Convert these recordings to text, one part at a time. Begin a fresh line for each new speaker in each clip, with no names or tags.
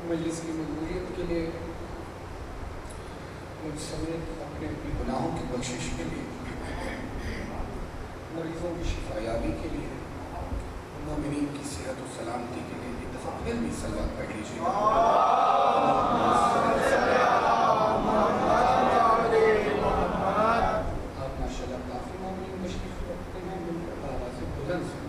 مجلس کی مقبولیت کے لیے، مجھ سمیت اپنے گناہوں کی بخشش کے لیے، مریضوں کی شفا یابی کے لیے، مومنین کی صحت و سلامتی کے لیے ایک دفعہ پھر بھی صلوات پڑھ لیجیے۔ آپ ماشاءاللہ کافی مومنین تشریف رکھتے ہیں، مل کر آواز بلند سے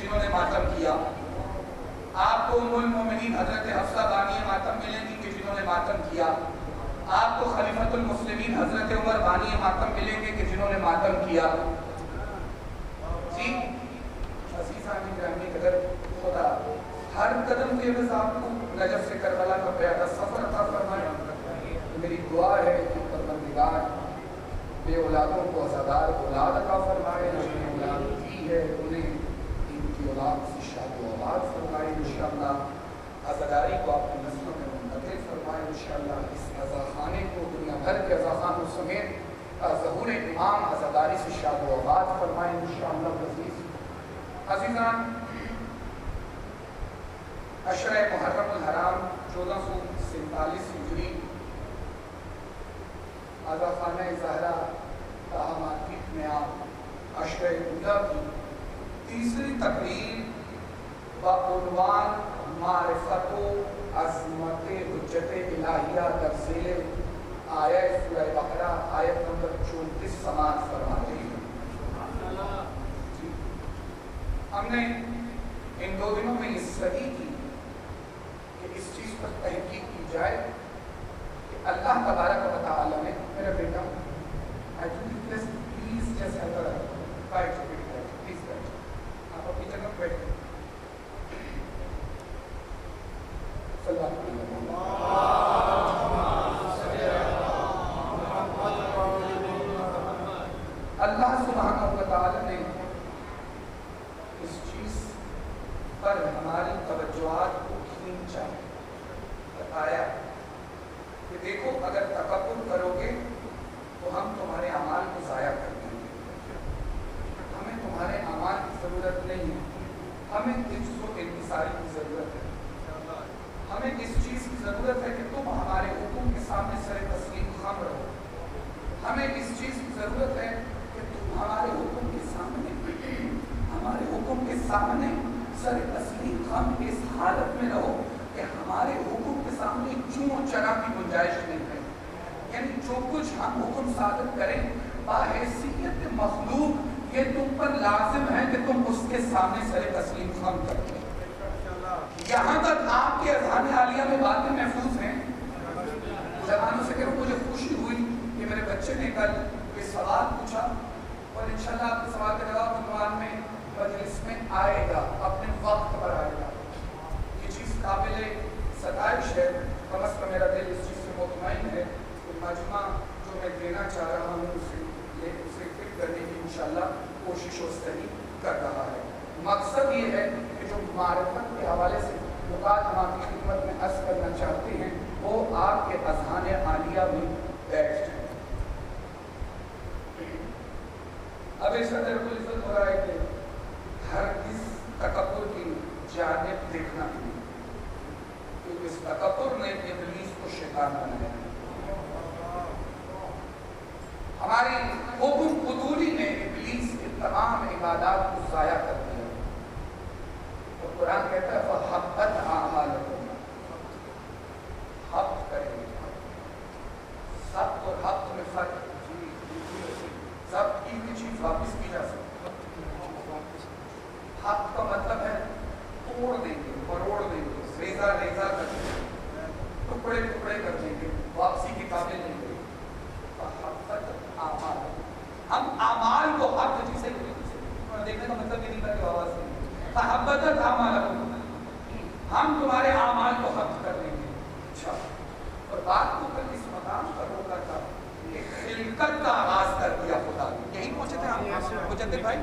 جنہوں نے ماتم کیا. آپ کو ام المومنین حضرت حفصہ بانی ماتم ملیں گی کہ جنہوں نے ماتم کیا. آپ کو خلیفۃ المسلمین حضرت عمر بانی ماتم ملیں گے کہ جنہوں نے ماتم کیا. جی عزیزان گرامی، اگر خدا ہر قدم پہ بس آپ کو نجف سے کربلا کا پیادہ سفر عطا فرمائے، میری دعا ہے کہ پروردگار بے اولادوں کو عزادار اولاد عطا فرمائے، جنہیں اولاد دی ہے انہیں ان کی اولاد سے شاد و آباد فرمائے انشاءاللہ. عزاداری کو اپنے نسلوں میں منتقل فرمائے انشاءاللہ. اس عزاخانے کو دنیا بھر کے عزاخانوں سمیت ظہور امام عزاداری سے شاد و آباد فرمائے انشاءاللہ. عزیزان، عشرہ محرم الحرام 1447 ہجری عزاخانہ زہرا طاہا مارکیٹ میں آپ عشرہ اولا کی تیسری تقریر بعنوان معرفت و عظمت حجت الہیہ در ذیل آیہ سورہ بقرہ آیت نمبر 34 سماعت فرما رہی ہے. ہم نے ان 2 دنوں میں یہ صحیح کی کہ اس چیز پر تحقیق کی جائے کہ اللہ تبارک و تعالی نے میرا بیٹا پلیز جیسے آپ اپنی جگہ بیٹھے اللہ سبحانہ و تعالی نے اس چیز پر ہماری توجہات کو کھینچا، بتایا کہ دیکھو اگر تکبر کرو گے تو ہم تمہارے اعمال کو ضائع کر دیں گے. ہمیں تمہارے اعمال کی ضرورت نہیں ہے، ہمیں عجز و انکساری کی ضرورت ہے. ہمیں اس چیز کی ضرورت ہے کہ تم ہمارے حکم کے سامنے سر تسلیم خم رہو. ہمیں اس چیز کی ضرورت ہے کہ تم ہمارے حکم کے سامنے سر تسلیم خم اس حالت میں رہو کہ ہمارے حکم کے سامنے چون چرا کی گنجائش نہیں ہے. یعنی جو کچھ ہم حکم صادر کریں باحیثیت مخلوق یہ تم پر لازم ہے کہ تم اس کے سامنے سر تسلیم خم کرو. یہاں تک آپ کے اذہان عالیہ میں باتیں محفوظ ہیں. زبانوں سے کہوں مجھے خوشی ہوئی کہ میرے بچے نے کل یہ سوال پوچھا اور انشاءاللہ آپ کے سوال کا جواب عنوان میں مجلس میں آئے گا، اپنے وقت پر آئے گا. یہ چیز قابل ستائش ہے. کم از کم میرا دل اس چیز سے مطمئن ہے کہ مجمع جو میں دینا چاہ رہا ہوں اسے فٹ کرنے کی انشاءاللہ کوشش و صحیح کر رہا ہے. مقصد یہ ہے کہ جو معرفت کے حوالے سے نکات ہم آپ کی خدمت میں عرض کرنا چاہتے ہیں وہ آپ کے اذہان عالیہ میں بیٹھ جائیں. اب اس صدر کو عزت ہو رہا ہے کہ ہر کس تکبر کی جانب دیکھنا نہیں، کیونکہ اس تکبر نے ابلیس کو شیطان بنایا ہے. ہماری حکم قدوری نے ابلیس کے تمام عبادات کو ضائع کر دیا. اور قرآن کہتا ہے فَحَبَّتْ أَعْمَالُكُمْ، حبت کریں گے. سب اور حبت میں فرق، سب کی چیز واپس کی جا سکتی. حبت کا مطلب ہے توڑ دیں گے، مروڑ دیں گے، ریزہ ریزہ کر دیں گے، ٹکڑے ٹکڑے کر دیں گے، واپسی کی قابل نہیں گئے. ہم اعمال کو حبت جسے دیکھنے کا مطلب یہ نہیں تھا کہ آواز نہیں فحبتت اعمالکم، ہم تمہارے اعمال کو حبت کر دیں گے. اچھا، اور بات کو کل اس مقام پر روکا تھا کہ خلقت کا آغاز کر دیا خدا نے. یہی پوچھے تھے ہم مجدد بھائی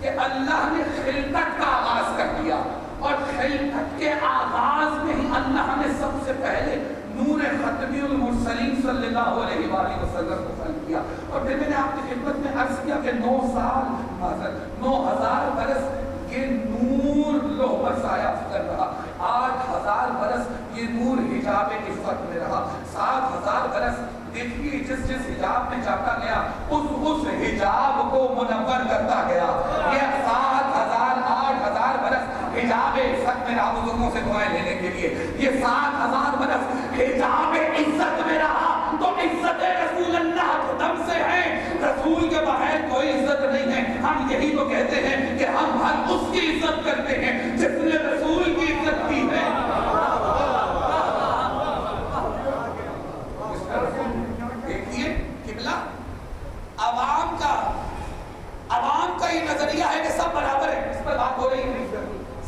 کہ اللہ نے خلقت کا آغاز کر دیا، اور خلقت کے آغاز میں ہی اللہ نے سب سے پہلے نور ختمی المرسلین صلی اللہ علیہ وآلہ وسلم کو خلق کیا. اور پھر میں نے آپ کی خدمت میں عرض کیا کہ 9000 برس یہ نور لوح پر سایہ کر رہا، 8000 برس یہ نور حجاب عفت میں رہا، 7000 برس دیکھیے جس حجاب میں جاتا گیا اس حجاب کو منور کرتا گیا. یہ 7000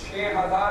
6000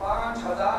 5000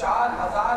4000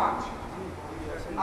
5।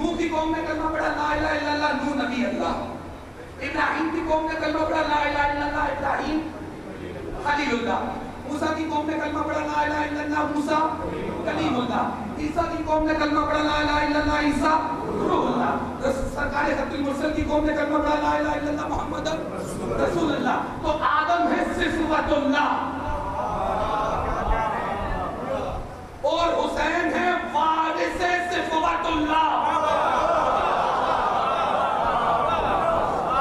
نوح کی قوم نے کلمہ پڑھا لا الہ الا اللہ، نوح نبی اللہ. ابراہیم کی قوم نے کلمہ پڑھا لا الہ الا اللہ، ابراہیم خلیل اللہ. موسیٰ کی قوم نے کلمہ پڑھا لا الہ الا اللہ، موسیٰ کلیم اللہ. عیسیٰ کی قوم نے کلمہ پڑھا لا الہ الا اللہ، عیسیٰ روح اللہ. سرکار خط المرسل کی قوم نے کلمہ پڑھا لا الہ الا اللہ، محمد رسول اللہ. تو آدم ہے صفوت اللہ اور حسین ہے وارث صفوت اللہ.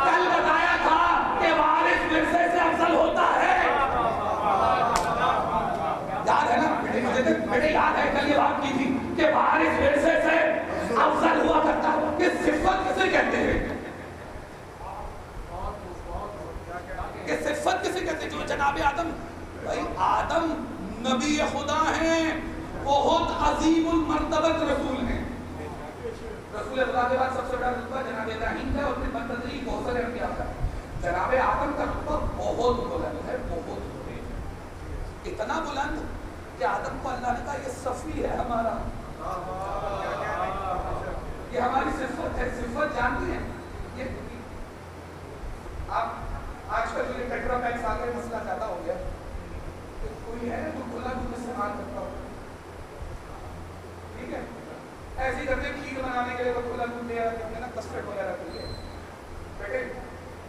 کل بتایا تھا کہ وارث ورثے سے افضل ہوتا ہے. یاد ہے نا بیٹے، یاد ہے کل یہ بات کی تھی کہ وارث ورثے سے افضل ہوا کرتا ہے. کہ صفت کسے کہتے ہیں؟ کہ صفت کسے کہتے ہیں؟ جو جناب آدم، بھائی آدم نبی خدا ہیں، بہت عظیم المرتبت رسول ہیں. رسول خدا کے بعد سب سے بڑا رتبہ جناب ابراہیم کا اور پھر بتدریج کوثر انبیاء کا. جناب آدم کا رتبہ بہت بلند ہے، بہت اتنا بلند کہ آدم کو اللہ نے کہا یہ صفی ہے ہمارا، یہ ہماری صفت ہے. صفت جانتی ہیں یہ آپ آج کل جو پیٹرا پیکس آ گئے مسئلہ زیادہ ہو گیا. کوئی ہے تو کھلا دودھ استعمال کرتا ہو، ٹھیک ہے، ایسے ہی کرتے کھیر بنانے کے لیے تو کھلا دودھ لے آتے ہیں نا، کسٹرڈ وغیرہ کے لیے. بیٹے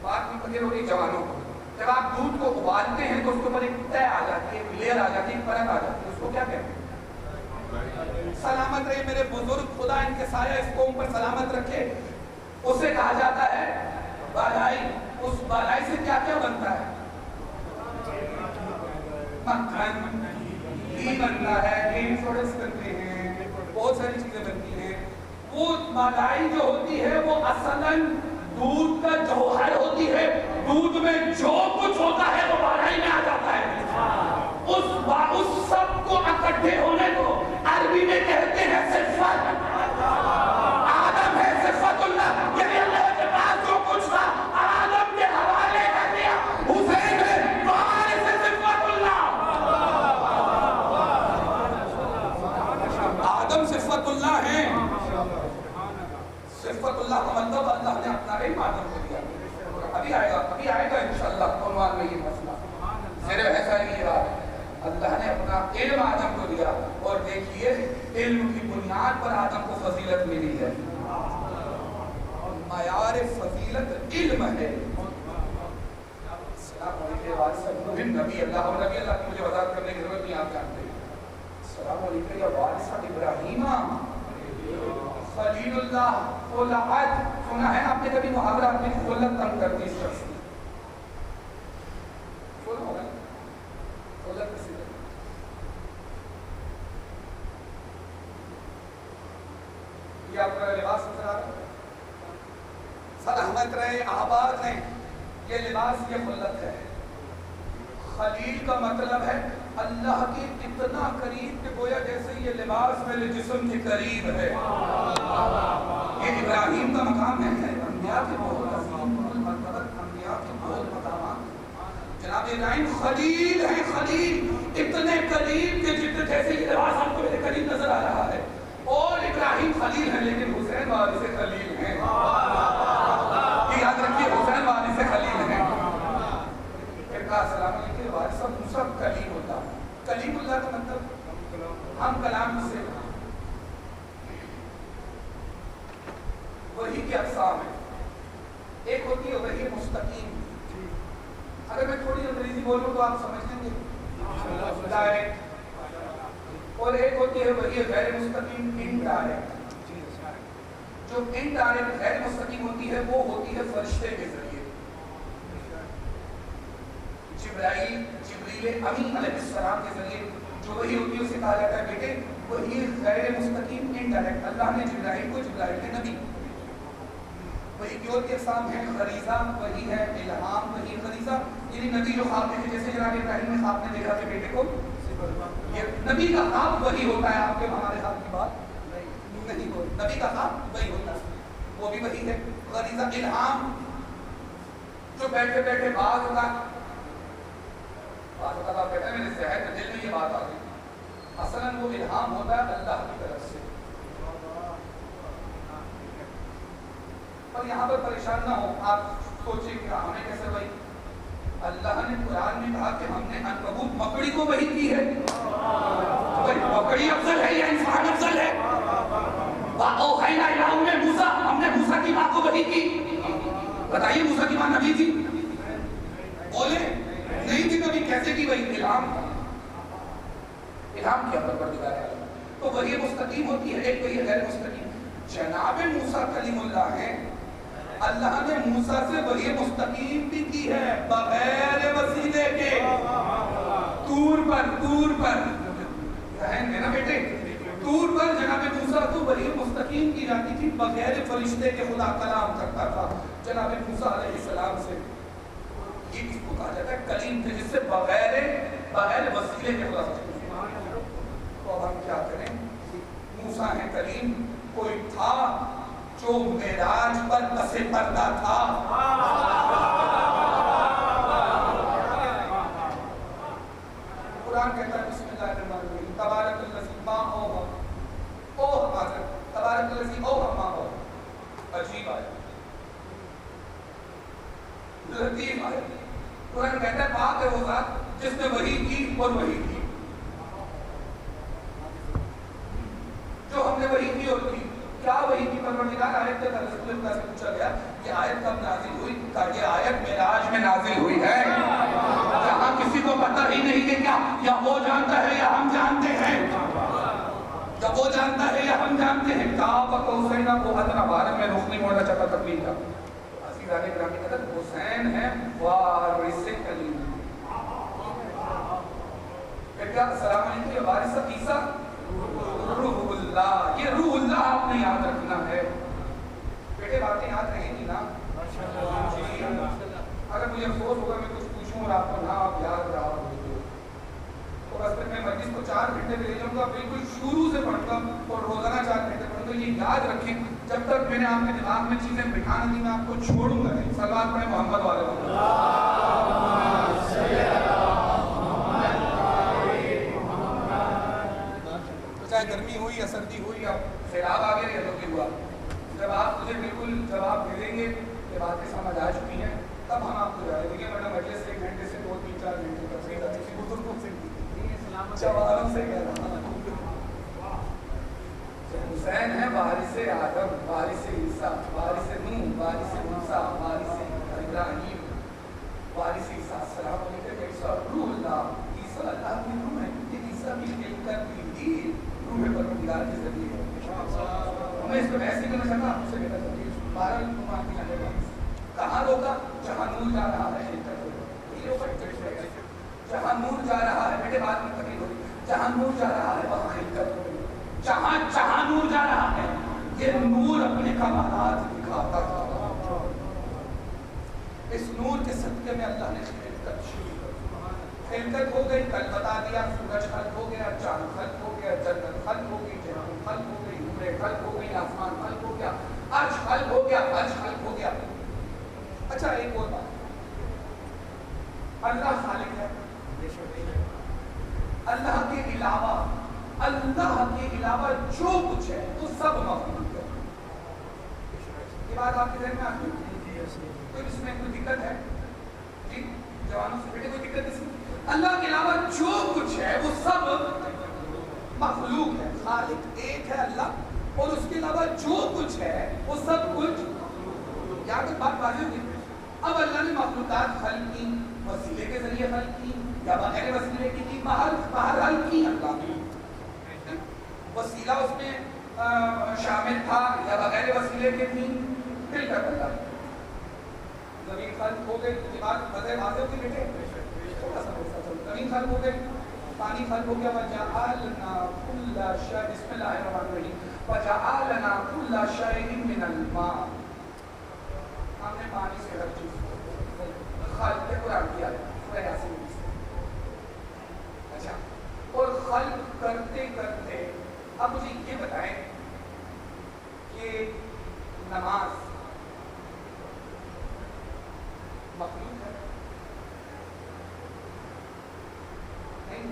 بات نہیں پتہ ہوگی جوانوں کو، جب آپ دودھ کو ابالتے ہیں تو اس کے اوپر ایک تہ آ جاتی ہے، ایک لیئر آ جاتی ہے، ایک پرت آ جاتی ہے. اس کو کیا کہتے ہیں؟ سلامت رہے میرے بزرگ، خدا ان کے سایہ اس قوم پر سلامت رکھے. اسے کہا جاتا ہے بالائی. اس بالائی سے کیا کیا بنتا ہے؟ مکھن، گھی بنتا ہے، ڈیری پروڈکٹس بنتے ہیں، بہت ساری چیزیں بنتی ہیں. وہ بالائی جو ہوتی ہے وہ اصلاً دودھ کا جوہر ہوتی ہے. دودھ میں جو کچھ ہوتا ہے وہ بالائی میں آ جاتا ہے. اس سب کو اکٹھے ہونے کو عربی میں کہتے ہیں صفت. آدم ہے صفت اللہ، یعنی اللہ کے پاس جو کچھ تھا آدم کے حوالے کر دیا. حسین ہے وارث صفت اللہ. آدم صفت اللہ ہے. صفت اللہ کا مطلب اللہ نے اپنا علم آدم کو دیا. ابھی آئے گا انشاءاللہ عنوان میں یہ مسئلہ. صرف ایسا نہیں رہا، اللہ نے اپنا علم آدم کو دیا. اور دیکھیے علم کی بنیاد پر آدم کو فضیلت ملی ہے. معیار فضیلت علم ہے. نبی اللہ اور نبی اللہ کی مجھے وضاحت کرنے کی ضرورت نہیں، آپ جانتے ہیں. السلام علیکم یا وارث ابراہیم خلیل اللہ خلعت. سنا ہے آپ نے کبھی محاورہ اپنی خلت تنگ کرتی اس شخص کی؟ سنا ہوگا خلت کسی طرح. یہ آپ کا لباس نظر آ رہا ہے، سلامت رہے آباد رہے. یہ لباس یہ خلت ہے. خلیل کا مطلب ہے اللہ کی اتنا قریب کہ گویا جیسے یہ لباس میرے جسم کے قریب ہے. یہ ابراہیم کا مقام ہے. انبیاء کے بہت عظیم مرتبت، انبیاء کے بہت مقامات. جناب ابراہیم خلیل ہیں، خلیل اتنے قریب کہ جیسے یہ لباس آپ کو میرے قریب نظر آ رہا ہے. اور ابراہیم خلیل ہیں لیکن حسین وارث خلیل ہیں. یاد رکھیے حسین وارث خلیل ہیں. السلام علیکم وارث موسیٰ کلیم اللہ. کلیم اللہ کا مطلب ہم کلام سے وحی کی اقسام ہے. ایک ہوتی ہے وحی مستقیم. اگر میں تھوڑی انگریزی بولوں تو آپ سمجھ لیں گے، ڈائریکٹ. اور ایک ہوتی ہے وحی غیر مستقیم، انڈائریکٹ. جو انڈائریکٹ غیر مستقیم ہوتی ہے وہ ہوتی ہے فرشتے کے ذریعے. جبریل امین علیہ السلام کے ذریعے جو وحی ہوتی ہے اسے کہا جاتا ہے بیٹے وحی غیر مستقیم، انڈائریکٹ. اللہ نے جبرائیل کو جبرائیل کے نبی. وحی کی اور اقسام ہیں غریزہ وحی ہے، الہام وحی. غریزہ یعنی نبی جو خواب دیکھے، جیسے جناب ابراہیم نے خواب میں دیکھا کہ بیٹے کو، یہ نبی کا خواب وحی ہوتا ہے. آپ کے ہمارے خواب کی بات نہیں ہو. نبی کا خواب وحی ہوتا ہے، وہ بھی وحی ہے. غریزہ الہام جو بیٹھے بیٹھے بعض ہوتا ہے، آپ کہتے ہیں میرے ذہن میں دل میں یہ بات آ گئی. اصلاً وہ الہام ہوتا ہے اللہ کی طرف سے. اور یہاں پر پریشان نہ ہو، آپ سوچیں کہ ہمیں کیسے بھائی، اللہ نے قرآن میں کہا کہ ہم نے عنکبوت مکڑی کو وحی کی ہے، مکڑی افضل ہے یا انسان افضل ہے؟ وَأَوْحَيْنَا إِلَىٰ أُمِّ مُوسَىٰ، ہم نے موسیٰ کی ماں کو وحی کی۔ بتائیے موسیٰ کی ماں نبی تھی؟ بولے نہیں تھی کبھی، کیسے کی وحی؟ الہام کیا پروردگار ہے۔ تو وحی مستقیم ہوتی ہے، ایک وحی غیر مستقیم۔ جناب موسیٰ کلیم اللہ ہے، اللہ نے موسیٰ سے وحی مستقیم بھی کی ہے بغیر وسیلے کے، طور پر ذہن ہے نا بیٹے، طور پر جناب موسیٰ کو وحی مستقیم کی جاتی تھی بغیر فرشتے کے، خدا کلام کرتا تھا جناب موسیٰ علیہ السلام سے۔ یہ کس کو کہا جاتا ہے؟ کلیم تھے، جس سے بغیر وسیلے کے خدا سے۔ تو اب ہم کیا کریں؟ موسیٰ ہے کلیم، کوئی تھا جو معراج پر پس پردہ تھا، قرآن کہتا ہے بسم اللہ الرحمن الرحیم، تبارک الذی ما تبارک الذی اوحى ما۔ عجیب آیت، لطیف آیت۔ قرآن کہتا ہے پاک ہے وہ ذات جس نے وحی کی اور وحی کی، جو ہم نے وحی کی اور کی۔ کیا وحی کی پروردگار؟ آیت کے رسول اللہ سے پوچھا گیا یہ آیت کب نازل ہوئی؟ کہا یہ آیت معراج میں نازل ہوئی ہے، جہاں کسی کو پتہ ہی نہیں کہ کیا، یا وہ جانتا ہے یا ہم جانتے ہیں، یا وہ جانتا ہے یا ہم جانتے ہیں۔ کعب قوسین کو ادنا، بارے میں رخ نہیں موڑنا چاہتا تقریر کا۔ عزیزان گرامی قدر، حسین ہے وارث کلیم۔ پھر کیا؟ السلام علیکم یا وارث عیسیٰ روح اللہ، یہ روح اللہ آپ نے یاد رکھنا ہے بیٹے، باتیں یاد رہیں گی نا؟ جی اگر مجھے افسوس ہوگا میں کچھ پوچھوں اور آپ کو نہ آپ یاد رہا ہو تو بس پھر میں مجلس کو 4 گھنٹے لے جاؤں گا، بالکل شروع سے پڑھوں گا اور روزانہ 4 گھنٹے پڑھوں گا۔ یہ یاد رکھیں، جب تک میں نے آپ کے دماغ میں چیزیں بٹھا نہیں میں آپ کو چھوڑوں گا نہیں۔ صلوات پڑھیں محمد والے چاہے گرمی ہوئی یا سردی ہوئی یا سیلاب آ گیا یا تو بھی ہوا، جب آپ مجھے بالکل جواب دے دیں گے کہ باتیں سمجھ آ چکی ہیں تب ہم آپ کو جواب دیں گے، ورنہ مجلس 1 گھنٹے سے 2 3 4 گھنٹے تک سے کسی بزرگوں سے جوابوں سے کہہ رہا ہوں۔ حسین ہے وارث آدم، وارث عیسیٰ، وارث نوح، وارث موسیٰ، وارث ابراہیم، وارث عیسیٰ۔ السلام علیکم عیسیٰ روح اللہ، عیسیٰ اللہ کی روح ہے، یہ عیسیٰ بھی مل کر بھی روح پروردگار کے ذریعے ہے۔ میں اس کو ایسے کرنا چاہتا ہوں، آپ سے کہنا چاہتی ہوں 12 نمبر کی آنے والی کہاں روکا؟ جہاں نور جا رہا ہے جہاں نور جا رہا ہے، بیٹے بات میں تکلیف ہوئی، جہاں نور جا رہا ہے وہاں خلقت ہوئی، جہاں نور جا رہا ہے یہ نور اپنے کمالات دکھاتا تھا۔ اس نور کے صدقے میں اللہ نے خلقت شروع کر، خلقت ہو گئی، کل بتا دیا، سورج خلق ہو گیا، چاند خلق ہو گیا، جنت خلق ہو گئی، جہنم خلق ہو گئی، نور خلق ہو گئی، آسمان خلق ہو گیا، عرش خلق ہو گیا، عرش خلق ہو گیا۔ اچھا ایک اور بات، اللہ خالق ہے، اللہ کے علاوہ جو کچھ ہے وہ سب مخلوق ہے۔ یہ بات آپ کے ذہن میں آتی ہے؟ کوئی اس میں کوئی دقت ہے؟ جی جوانوں سے بیٹے کوئی دقت اس میں؟ اللہ کے علاوہ جو کچھ ہے وہ سب مخلوق ہے، خالق ایک ہے اللہ، اور اس کے علاوہ جو کچھ ہے وہ سب کچھ، یہاں تک بات واضح ہوگی۔ اب اللہ نے مخلوقات خلق کی، وسیلے کے ذریعے خلق کی یا بغیر وسیلے کی بہرحال کی اللہ کی، وسیلہ اس میں شامل تھا یا بغیر وسیلے کے تھی، مل کر اللہ زمین خلق ہو گئی، یہ بات بغیر واضح ہوتی بیٹے، تھوڑا سا زمین خلق ہو گئی، پانی خلق ہو گیا، وَجَعَلْنَا كُلَّ شَيْءٍ، بسم اللہ الرحمن الرحیم، وَجَعَلْنَا كُلَّ شَيْءٍ مِّنَ الْمَاءِ، ہم نے پانی سے ہر چیز خلق کے قرآن کیا ہے، اچھا، اور خلق کرتے کرتے اب مجھے یہ بتائیں کہ نماز مخلوق ہے؟ نہیں،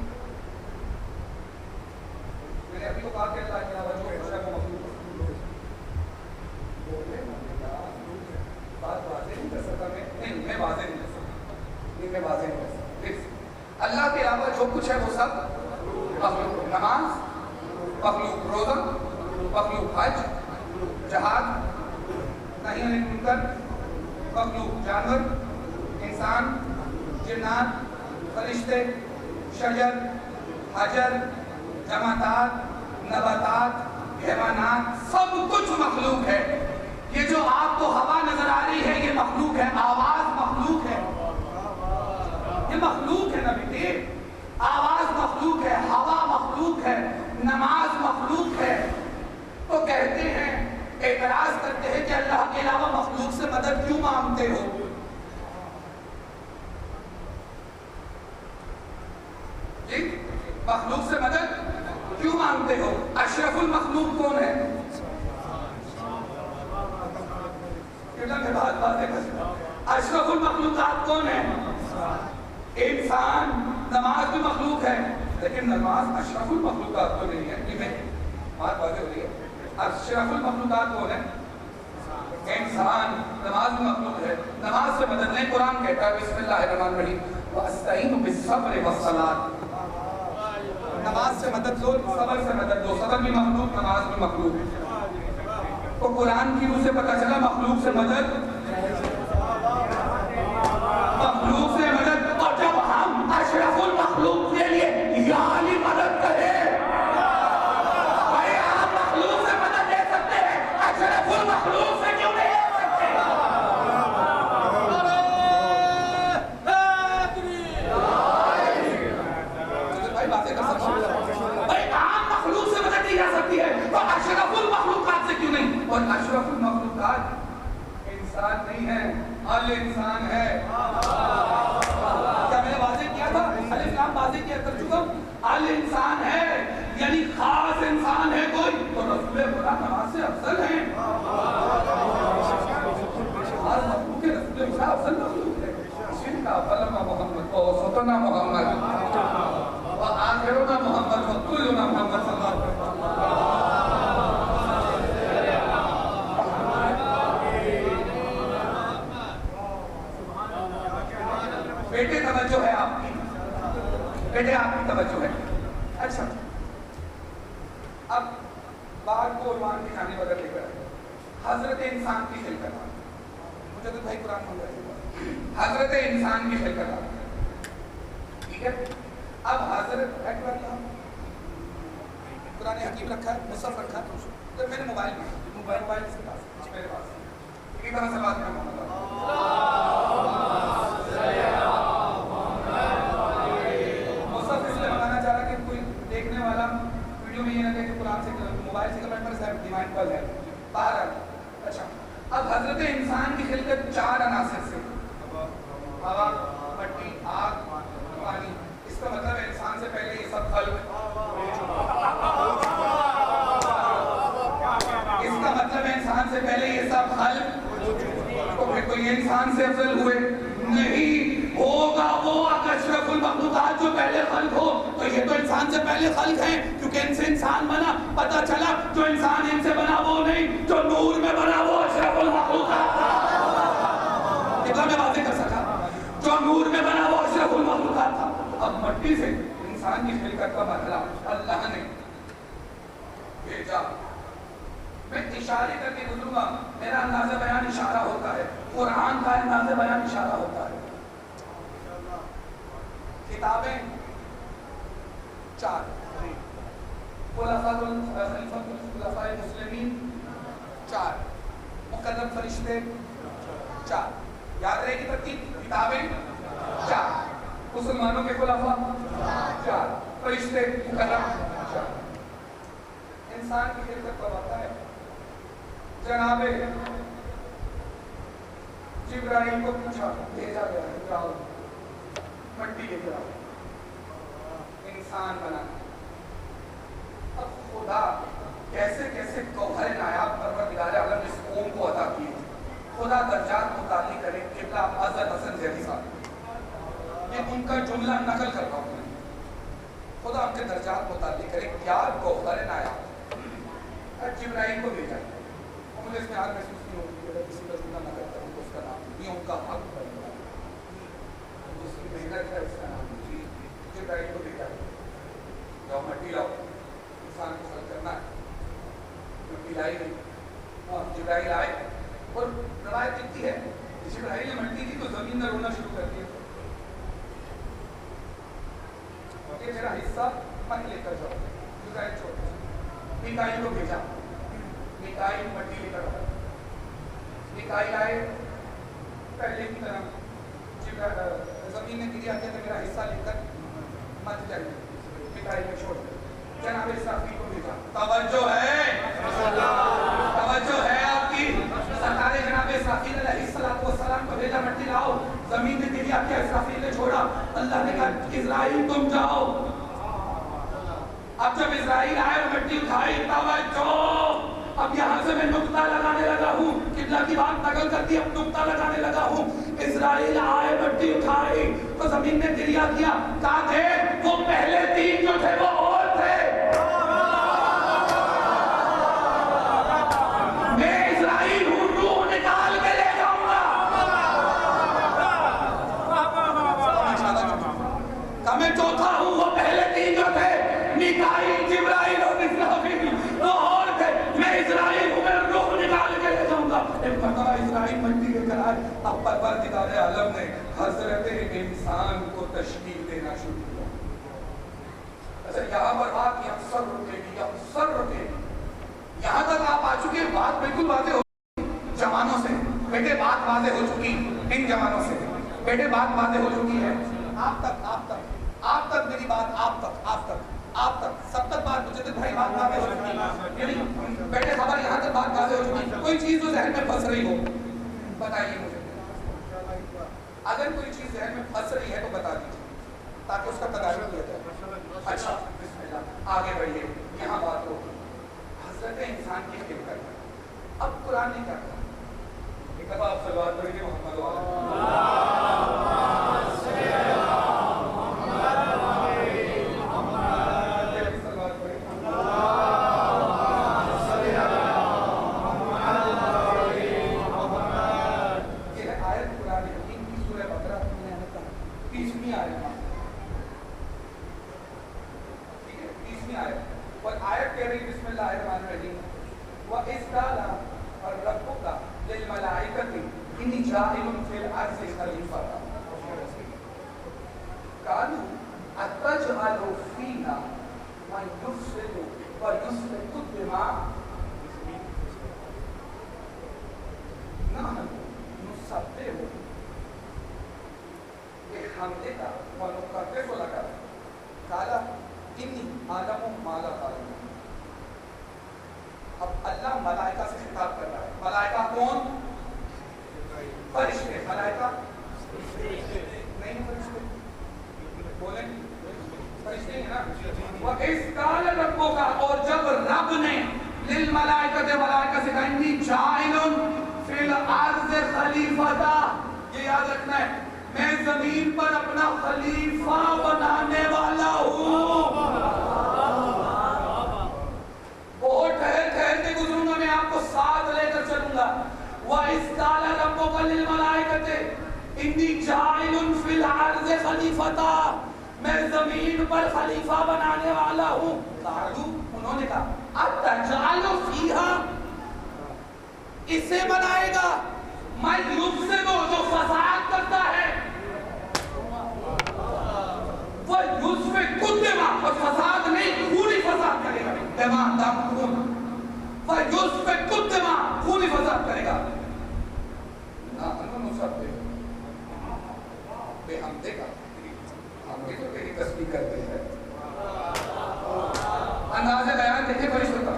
میں نے ابھی تو کہا کہ اللہ کے علاوہ جو ہے وہ مخلوق ہے، بولے نہیں میں واضح نہیں کر سکتا، میں واضح نہیں کر سکتا۔ اللہ کے علاوہ جو کچھ ہے وہ سب مخلوق، نماز مخلوق، روزہ مخلوق، حج، جہاد، نہی عن المنکر مخلوق، جانور، انسان، جنات، فرشتے، شجر، حجر، جمادات، نباتات، حیوانات، سب کچھ مخلوق ہے۔ یہ جو آپ کو ہوا نظر آ رہی ہے یہ مخلوق ہے، آواز مخلوق ہے، یہ مخلوق ہے نا بیٹے، آواز مخلوق ہے، ہوا مخلوق ہے، نماز مخلوق ہے۔ تو کہتے ہیں، اعتراض کرتے ہیں کہ اللہ کے علاوہ مخلوق سے مدد کیوں مانگتے ہو؟ جی مخلوق سے مدد کیوں مانگتے ہو؟ اشرف المخلوق کون ہے؟ اشرف المخلوقات کون ہے؟ انسان۔ نماز بھی مخلوق ہے لیکن نماز اشرف المخلوقات تو نہیں ہے، بات واضح ہو رہی ہے۔ اشرف المخلوقات کون ہے؟ انسان۔ نماز بھی مخلوق ہے، نماز سے مدد نہیں۔ قرآن کہتا ہے بسم اللہ الرحمن الرحیم وَأَسْتَعِينُ بِالصَّبْرِ وَالصَّلَاةِ، نماز سے مدد لو، صبر سے مدد لو۔ صبر بھی مخلوق، نماز بھی مخلوق۔ تو قرآن کی روح سے پتہ چلا مخلوق سے مدد، مخلوق سے مدد۔ اور جب ہم اشرف المخلوق کے لیے یا علی مدد کریں، بھائی آپ مخلوق سے مدد لے سکتے ہیں، اشرف المخلوق سے کیوں نہیں لے سکتے؟ بھائی باتیں کر سکتے ہیں، بھائی عام مخلوق سے مدد دی جا سکتی ہے تو اشرف المخلوقات سے کیوں نہیں؟ اور اشرف المخلوقات انسان نہیں ہے، الانسان ہے۔ کیا میں نے واضح کیا تھا؟ الف لام واضح کیا کر چکا ہوں۔ الانسان ہے یعنی خاص انسان ہے کوئی تو رسول خدا نماز سے افضل ہیں۔ خاص مخلوق ہے، رسول خدا افضل مخلوق ہے۔ اسی نے کہا فلما محمد وسطنا محمد وآخرنا محمد وکلنا محمد صلی اللہ علیہ وسلم۔ بیٹے توجہ ہے آپ کی، بیٹے آپ کی توجہ ہے۔ اچھا اب بات کو عنوان کی جانب بدل لے کر حضرت انسان کی خلقت، مجھے تو بھائی قرآن میں حضرت انسان کی خلقت، ٹھیک ہے؟ اب حضرت قرآن حکیم رکھا ہے، مصحف رکھا ہے، تو میرے موبائل اس کے پاس، میرے پاس ایک طرح سے بات کرنا مصحف اس لیے بتانا چاہ رہا کہ کوئی دیکھنے والا ویڈیو میں یہ نہ کہے کہ قرآن سے موبائل سے کمنٹ پر ڈیمانڈ پر ہے باہر۔ اچھا اب حضرت انسان کی خلقت چار عناصر سے، ہوا، مٹی، آگ، پانی۔ اس کا مطلب ہے انسان سے پہلے یہ سب خلق، اس کا مطلب ہے انسان سے پہلے یہ سب خلق، تو پھر تو یہ انسان سے افضل ہوئے نہیں؟ ہوگا وہ اشرف المخلوقات جو پہلے خلق ہو، تو یہ تو انسان سے پہلے خلق ہیں کیونکہ ان سے انسان بنا۔ پتہ چلا جو انسان ان سے بنا وہ نہیں، جو نور میں بنا وہ اشرف المخلوقات تھا۔ کتنا میں واضح کر سکا؟ جو نور میں بنا وہ اشرف المخلوقات تھا۔ اب مٹی سے انسان کی خلقت کا مرحلہ اللہ نے بھیجا۔ میں اشارے کر کے گزروں گا، میرا انداز بیان اشارہ ہوتا ہے، قرآن کا انداز بیان اشارہ ہوتا ہے۔ کتابیں چار، خلفاء مسلمین چار، مقرب فرشتے چار، یاد رہے گی ترتیب، کتابیں چار، مسلمانوں کے خلفاء چار، فرشتے مقرب چار۔ انسان کی خلقت کب آتا ہے؟ جناب جبرائیل کو پوچھا، بھیجا گیا ہے، جاؤ مٹی لے کر آؤ، انسان بنا۔ اب خدا کیسے کیسے گوہر نایاب پروردگار عالم اس قوم کو عطا کی۔ خدا درجات متعلق کرے، قبلہ اظہر حسن زیدی صاحب، یہ ان کا جملہ نقل کر رہا ہوں میں۔ خدا ان کے درجات متعلق کرے، کیا گوہر نایاب۔ جبرائیل کو بھیجا، مجھے اس میں آج محسوس نہیں ہوتی ہے کسی کا جملہ نقل کروں تو اس کا نام یہ ان کا حق بنتا میکائیل کو بھیجا. میکائیل مٹی لے کر آیا. میکائیل آئے پہلے کی طرح زمین نے گری آتے تو میرا حصہ لے کر مت جائیے. میکائیل نے چھوڑ دیا. جناب اسرافیل کو بھیجا. توجہ ہے آپ کی. سرکار جناب اسرافیل علیہ السلام کو بھیجا مٹی لاؤ. زمین نے گری آتی. اسرافیل نے چھوڑا. اللہ نے کہا اسرائیل تم جاؤ. اب جب اسرائیل آئے مٹی اٹھائی. توجہ. اب یہاں سے میں نقطہ لگانے لگا ہوں. قبلہ کی بات نقل کر دی. اب نقطہ لگانے لگا ہوں. اسرائیل آئے مٹی اٹھائی تو زمین نے گریا کیا. کہاں تھے وہ پہلے تین جو تھے وہ اور تھے. میں اسرائیل ہوں روح نکال کے لے جاؤں گا. میں چوتھا ہوں وہ پہلے تین جو تھے میکائیل جبرائیل اور اسرافیل وہ اور تھے. میں اسرائیل ہوں. میں روح نکال کے لے جاؤں گا. ایک مرتبہ اسرائیل مٹی لے کر آئے. اب پروردگار عالم نے حضرت انسان کو تشکیل دینا شروع کیا. اچھا یہاں پر بات اکثر رکے گی. یہاں تک آپ آ چکے. بات بالکل واضح ہو جوانوں سے. بیٹے بات واضح ہو چکی ان جوانوں سے. بیٹے بات واضح ہو چکی ہے. آپ تک میری بات آپ تک سب تک بات مجھے بھائی بات واضح ہو چکی ہے. بیٹے خبر یہاں تک بات واضح ہو چکی ہے. کوئی چیز جو ذہن میں پھنس رہی ہو بتائیے مجھے. اگر کوئی چیز ذہن میں پھنس رہی ہے تو بتا دیجیے تاکہ اس کا تدارک کیا جائے. اچھا بسم اللہ آگے بڑھیے. یہاں بات ہو حضرت انسان کی خلقت. اب قرآن نے کیا کہا. ایک دفعہ آپ صلوات پڑھیے محمد میں زمین پر خلیفہ بنانے والا ہوں. انہوں نے کہا اتجعل فیہا اسے بنائے گا من یفسد جو فساد کرتا ہے. وہ یسفک الدماء اور فساد نہیں خونی فساد کرے گا. دماء دم خون. وہ یسفک الدماء خونی فساد کرے گا. بے ہم دیکھا ہم بھی تو تیری تسبیح کرتے ہیں. انداز بیان دیکھے فرشتوں کا.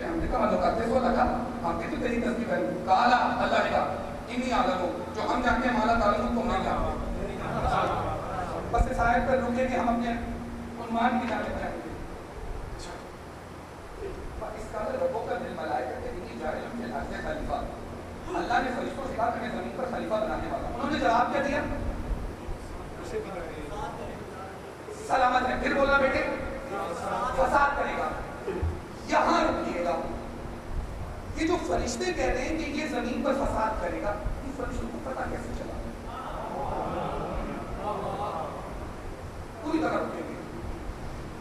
ہم نے کہا ملوکاتے سو لگا ہم بھی تو تیری تسبیح کریں. کالا اللہ نے کہا انی عالم جو ہم جانتے ہیں مالا تعلم تم نہیں جانتے. بس اس آیت پر رکے کہ ہم اپنے عنوان کی جانب جائیں گے. اس کا ربوں کا دل ملائکہ انی جاہل فی الارض خلیفہ. اللہ نے فرشتوں سے کہا کہ میں زمین پر خلیفہ بنانے والا ہوں. انہوں نے جواب کیا دیا؟ سلامت ہے. پھر بولا بیٹے فساد کرے گا. یہاں رکیے گا. یہ جو فرشتے کہہ رہے ہیں کہ یہ زمین پر فساد کرے گا, یہ فرشتوں کو پتہ کیسے چلا؟ پوری طرح رکیں گے.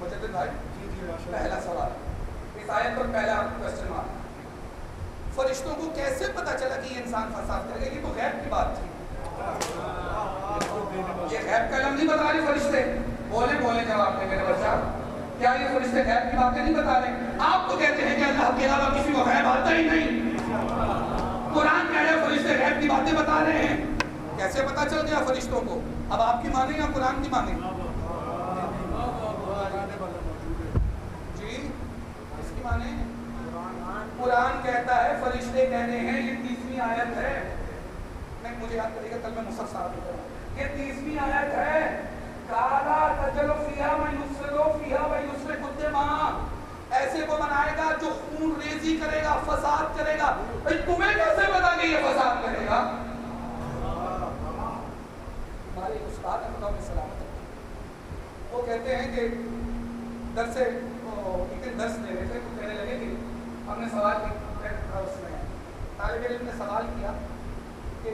مجدد بھائی پہلا سوال اس آیت پر پہلا کوسچن مارک. فرشتوں کو کیسے پتا چلا کہ یہ انسان فساد کرے گا؟ یہ تو غیب کی بات تھی. یہ غیب کا علم نہیں بتا رہے فرشتے. بولے جواب دے میرے بچہ. کیا یہ فرشتے غیب کی باتیں نہیں بتا رہے؟ آپ تو کہتے ہیں کہ اللہ کے علاوہ کسی کو غیب آتا ہی نہیں. قرآن کہہ رہے ہیں فرشتے غیب کی باتیں بتا رہے ہیں. کیسے پتا چل گیا فرشتوں کو؟ اب آپ کی مانیں یا قرآن کی مانیں؟ جی اس کی مانیں. قرآن کہتا ہے فرشتے کہنے ہیں، یہ 30ویں آیت ہے. نہیں مجھے یاد کرے گا کل میں مصحف صاحب ہوتا ہوں. یہ 30ویں آیت ہے. کالا تجل فیہا من یفسد فیہا و یسفک الدماء. ایسے کو بنائے گا جو خون ریزی کرے گا، فساد کرے گا. بھئی تمہیں کیسے پتا کہ یہ فساد کرے گا؟ ہمارے استاد ہیں خدا میں سلامت، وہ کہتے ہیں کہ درس ایک دن درس دے رہے تھے تو کہنے لگے کہ ہم نے سوال کیا، اس میں طالب علم نے سوال کیا کہ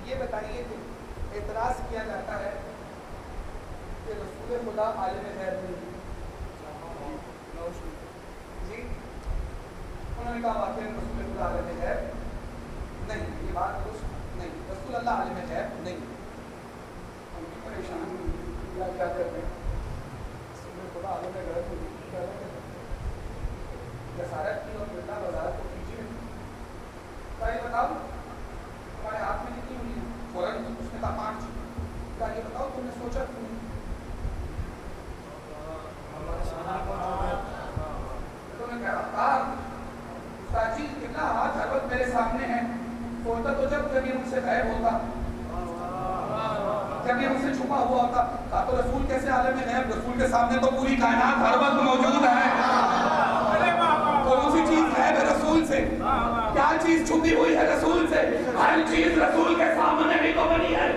یہ بتائیے کہ اعتراض کیا جاتا ہے کہ رسول خدا عالم غیب نہیں. جی انہوں نے کہا واقعی رسول خدا عالم غیب نہیں، یہ بات درست نہیں. رسول اللہ عالم غیب نہیں. ہم بھی پریشان ہیں کیا کرتے ہیں. رسول خدا عالم غیب کیا کرتے ہیں. جسارت کی اور بیٹا وزارت کو کیجیے. کیا یہ بتاؤ ہمارے ہاتھ میں کتنی ہوئی ہے؟ فوراً اس نے کہا 5. کیا یہ بتاؤ تم نے سوچا کیوں نہیں؟ تو نے کہا استاد جی کتنا ہاتھ ہر وقت میرے سامنے ہے. ہوتا تو جب یہ مجھ سے غائب ہوتا، جب یہ مجھ سے چھپا ہوا ہوتا. کہا تو رسول کیسے عالم غیب؟ رسول کے سامنے تو پوری کائنات ہر وقت موجود ہے. کون سی چیز غائب ہے رسول سے؟ کیا چیز چھپی ہوئی ہے رسول سے؟ ہر چیز رسول کے سامنے بھی تو بنی ہے.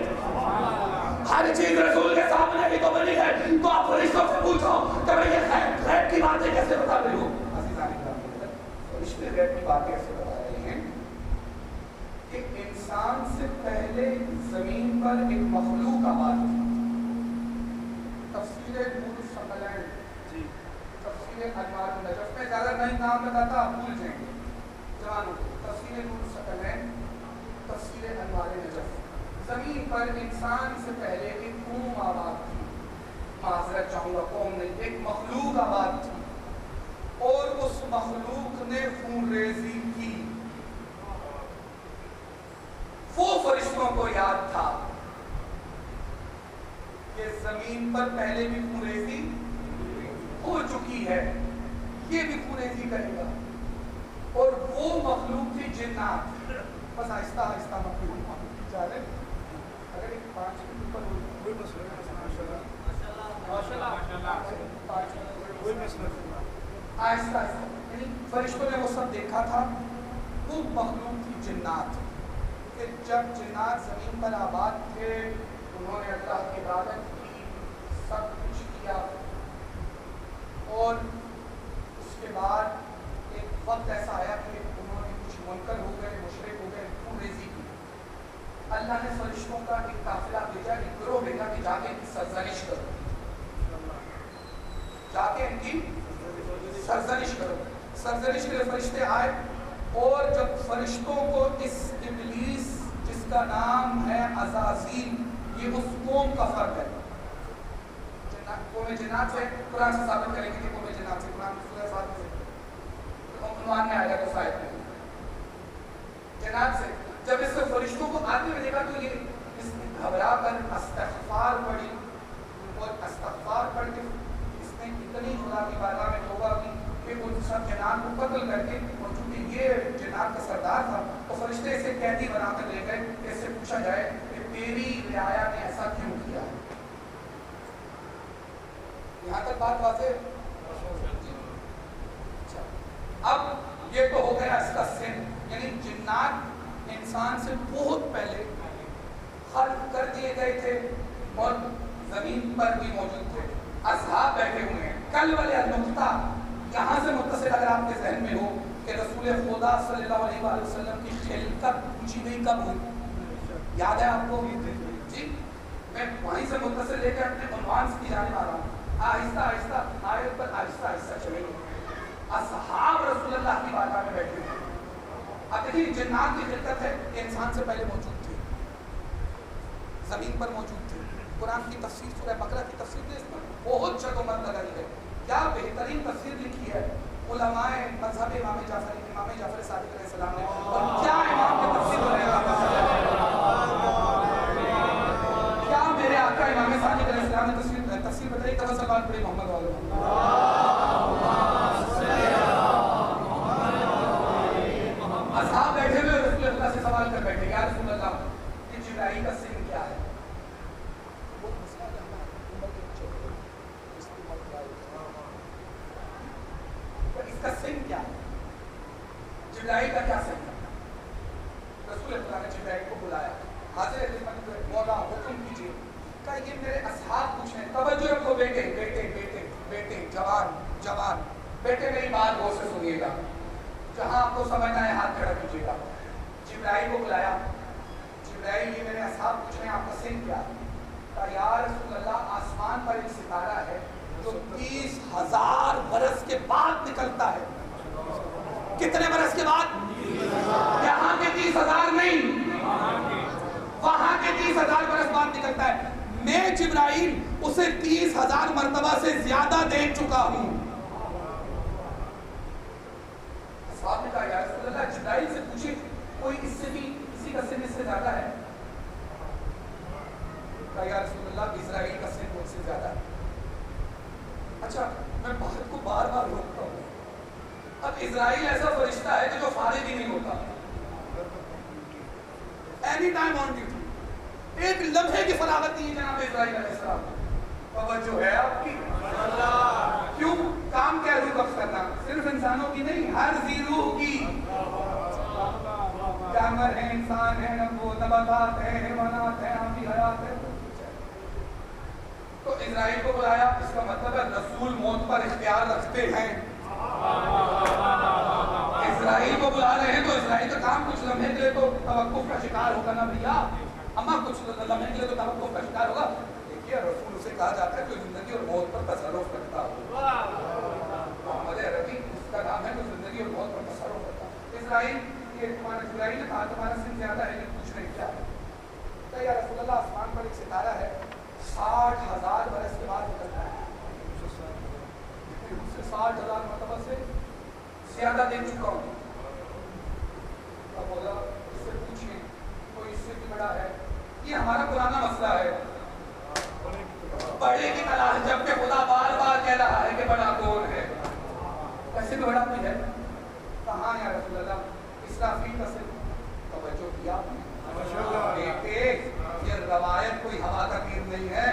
ہر چیز رسول کے سامنے بھی تو بنی ہے. تو آپ فرشتوں سے پوچھو کہ میں یہ غیب کی باتیں کیسے بتا رہی ہوں؟ فرشتے غیب کی باتیں ایسے بتا رہے ہیں کہ انسان سے پہلے زمین پر ایک مخلوق آباد تھی. تفسیر نور الثقلین، تفسیر انوار النجف میں زیادہ نئی نام بتاتا آپ بھول جائیں گے جوانوں کو. تفسیر نور الثقلین، تفسیر انوار النجف. زمین پر انسان سے پہلے ایک قوم آباد تھی. معذرت چاہوں گا قوم نہیں، ایک مخلوق آباد تھی. اور اس مخلوق نے خون ریزی کی. وہ فرشتوں کو یاد تھا کہ زمین پر پہلے بھی خون ریزی ہو چکی ہے، یہ بھی خون ریزی کرے گا. اور وہ مخلوق تھی جنات. بس آہستہ آہستہ مخلوق جا رہے. اگر ایک 5 منٹ پر کوئی مسئلہ آہستہ آہستہ یعنی فرشتوں نے وہ سب دیکھا تھا. وہ مخلوق تھی جنات کہ جب جنات زمین پر آباد تھے انہوں نے اللہ کی عبادت کی، سب کچھ کیا. اور اس کے بعد ایک وقت ایسا آیا کہ انہوں نے کچھ منکر ہو گئے، مشرک ہو گئے، خون ریزی کی. اللہ نے فرشتوں کا ایک قافلہ بھیجا، ایک گروہ بھیجا کہ جا کے ان کی سرزنش کرو، جا کے ان کی سرزنش کرو. سرزنش کے لیے فرشتے آئے. اور جب فرشتوں کو اس ابلیس جس کا نام ہے عزازیل، یہ اس قوم کا فرد ہے. قوم جنات سے قرآن سے ثابت کریں گے کہ قوم جنات سے، قرآن کی سورہ فاتحہ سے عنوان میں آئے گا تو شاید میں جنات سے. جب اس فرشتوں کو آتے ہوئے دیکھا تو یہ اس نے گھبرا کر استغفار پڑھی. اور استغفار پڑھ کے اس نے اتنی خدا کی بارگاہ میں توبہ کی کہ ان سب جنات کو قتل کر کے، اور چونکہ یہ جنات کا سردار تھا تو فرشتے اسے قیدی بنا کر لے گئے کہ اس سے پوچھا جائے کہ تیری رعایا نے ایسا کیوں کیا. یہاں تک بات واضح. اب یہ تو ہو گیا اس کا سن، یعنی جنات انسان سے بہت پہلے خلق کر دیے گئے تھے اور زمین پر بھی موجود تھے. اصحاب بیٹھے ہوئے ہیں. کل والے نقطہ یہاں سے متصل اگر آپ کے ذہن میں ہو کہ رسول خدا صلی اللہ علیہ وآلہ وسلم کی خلقت پوچھی گئی کب ہوئی، یاد ہے آپ کو؟ جی میں وہیں سے متصل لے کے اپنے عنوان کی جانب آ رہا ہوں. آہستہ آہستہ آیت پر آہستہ آہستہ چلے گئے. اصحاب رسول اللہ کی بارگاہ میں بیٹھے ہوئے. اب دیکھیں جنات کی خلقت ہے، انسان سے پہلے موجود تھے، زمین پر موجود تھے. قرآن کی تفسیر سورہ بقرہ کی تفسیر نے اس پر بہت جد و مرد لگائی ہے. کیا بہترین تفسیر لکھی ہے علماء مذہب امام جعفر صادق علیہ السلام نے، اور کیا امام کے تفسیر بنے گا، کیا میرے آقا امام صادق علیہ السلام نے تفسیر بتائی؟ کب سوال پڑے محمد والوں اصحاب بیٹھے ہوئے رسول اللہ سے سوال کر بیٹھے، یا رسول اللہ کہ جبرائیل کا سن کیا ہے؟ اس کا سن کیا ہے؟ جبرائیل کا کیا سن ہے؟ رسول اللہ نے جبرائیل کو بلایا، حاضر خدمت مولا حکم کیجیے، کہا یہ میرے اصحاب پوچھ رہے ہیں، توجہ رکھو بیٹے بیٹے بیٹے بیٹے، جوان جوان بیٹے، میری بات غور سے سنیے گا، جہاں آپ کو سمجھنا ہے ہاتھ کھڑا کیجیے گا۔ جبرائیل کو بلایا، جبرائیل یہ میرے اصحاب پوچھ رہے ہیں آپ کا سن کیا؟ کہا یا رسول اللہ آسمان پر ایک ستارہ ہے جو 30,000 برس کے بعد نکلتا ہے۔ کتنے برس کے بعد؟ یہاں کے 30,000 نہیں، وہاں کے 30,000 برس بعد نکلتا ہے۔ میں جبرائیل اسے 30,000 مرتبہ سے زیادہ دیکھ چکا ہوں۔ صاحب نے کہا یا رسول اللہ جبرائیل سے پوچھے کوئی اس سے بھی کسی کا سن اس سے زیادہ ہے؟ کہا یا رسول اللہ اسرائیل کا سن مجھ سے زیادہ ہے۔ اچھا میں بات کو بار بار روکتا ہوں، اب اسرائیل ایسا فرشتہ ہے کہ جو فارغ ہی نہیں ہوتا، اینی ٹائم آن ڈیوٹی، ایک لمحے کی فراغت نہیں ہے جناب اسرائیل علیہ السلام۔ توجہ ہے آپ کی؟ کیوں؟ کام کیا روح قبض کرنا؟ صرف انسانوں کی نہیں، ہر ذی روح کی، جانور ہیں، انسان ہیں، نباتات ہیں، حیوانات ہیں، آبی حیات ہیں۔ تو اسرائیل کو بلایا، اس کا مطلب ہے رسول موت پر اختیار رکھتے ہیں۔ اسرائیل کو بلا رہے ہیں تو اسرائیل کا کام کچھ لمحے کے لیے تو توقف کا شکار ہوگا نا بھیا، اما کچھ لمحے کے لیے تو توقف کا شکار ہوگا۔ دیکھیے رسول اسے کہا جاتا ہے جو زندگی اور موت پر تصرف کرتا ہو، محمد عربی اس کا نام ہے جو زندگی اور موت پر تصرف کرتا ہے۔ اسرائیل یہ تمہارا اسرائیل نے کہا تمہارا سن زیادہ ہے، یہ پوچھ رہے کیا ہے؟ کہ یا رسول اللہ آسمان پر ایک ستارہ ہے 60,000 برس کے بعد نکلتا ہے، 60,000 مرتبہ سے زیادہ دیکھ چکا ہوں۔ اب بولا اس سے پوچھیں کوئی اس سے بھی بڑا ہے؟ یہ ہمارا پرانا مسئلہ ہے، بڑے کی تلاش، جبکہ خدا بار بار کہہ رہا ہے کہ بڑا کون ہے، ویسے بھی بڑا کوئی ہے؟ کہاں یا رسول اللہ اسرافیل کا سن؟ توجہ کیا آپ نے؟ یہ روایت کوئی ہوا کا تیر نہیں ہے،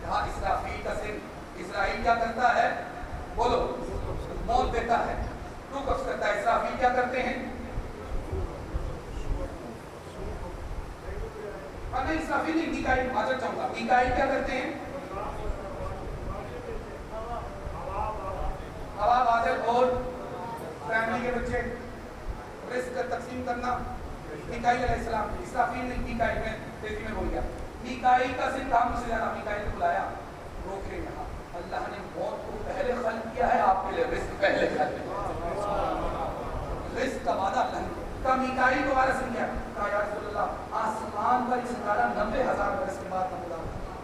کہا اسرافیل کا سن۔ اسرائیل کیا کرتا ہے؟ بولو، موت دیتا ہے، روح قبض کرتا ہے۔ اسرافیل کیا کرتے ہیں؟ نہیں اسرافیل نہیں، میکائیل، معذرت چاہوں گا، میکائیل کیا کرتے ہیں؟ ہوا بادل اور فیملی کے بچے، رزق تقسیم کرنا میکائیل علیہ السلام۔ اسرافیل نہیں، میکائیل، میں تیزی میں بول گیا۔ میکائیل کا سن کام سے زیادہ، میکائیل کو بلایا، روک لیں یہاں، اللہ نے موت کو پہلے خلق کیا ہے آپ کے لیے، رزق پہلے خلق کیا، رزق کا وعدہ اللہ نے کہا۔ میکائیل کو ہمارا سن کیا؟ کہا یا رسول اللہ آسمان پر یہ ستارہ 90,000 برس کے بعد نمودار ہوتا ہے،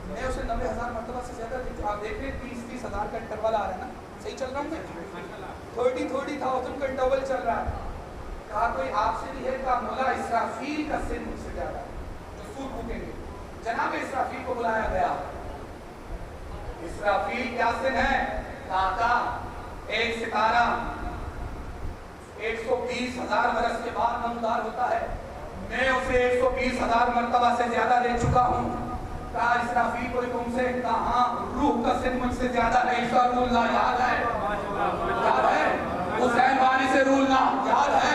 میں اسے 90,000 مرتبہ سے زیادہ دیکھتا ہوں۔ آپ دیکھ رہے 30,000 کا انٹرول آ رہا ہے نا، صحیح چل رہا ہوں میں؟ 30,000 کا انٹرول چل رہا ہے۔ کہا کوئی آپ سے بھی ہے؟ کہا مولا اسرافیل کا سن مجھ سے زیادہ ہے، جو سور پھونکیں گے۔ جناب اسرافیل کو بلایا گیا، اسرافیل کیا سن ہے؟ کہا ایک ستارہ 120,000 برس کے بعد نمودار ہوتا ہے، میں اسے 120,000 مرتبہ سے زیادہ دیکھ چکا ہوں۔ کہا اسرافیل کو تم سے، کہاں روح کا سن مجھ سے زیادہ ہے، عیسیٰ روح اللہ یاد ہے؟ یاد ہے؟ حسین بانی سے روح اللہ یاد ہے؟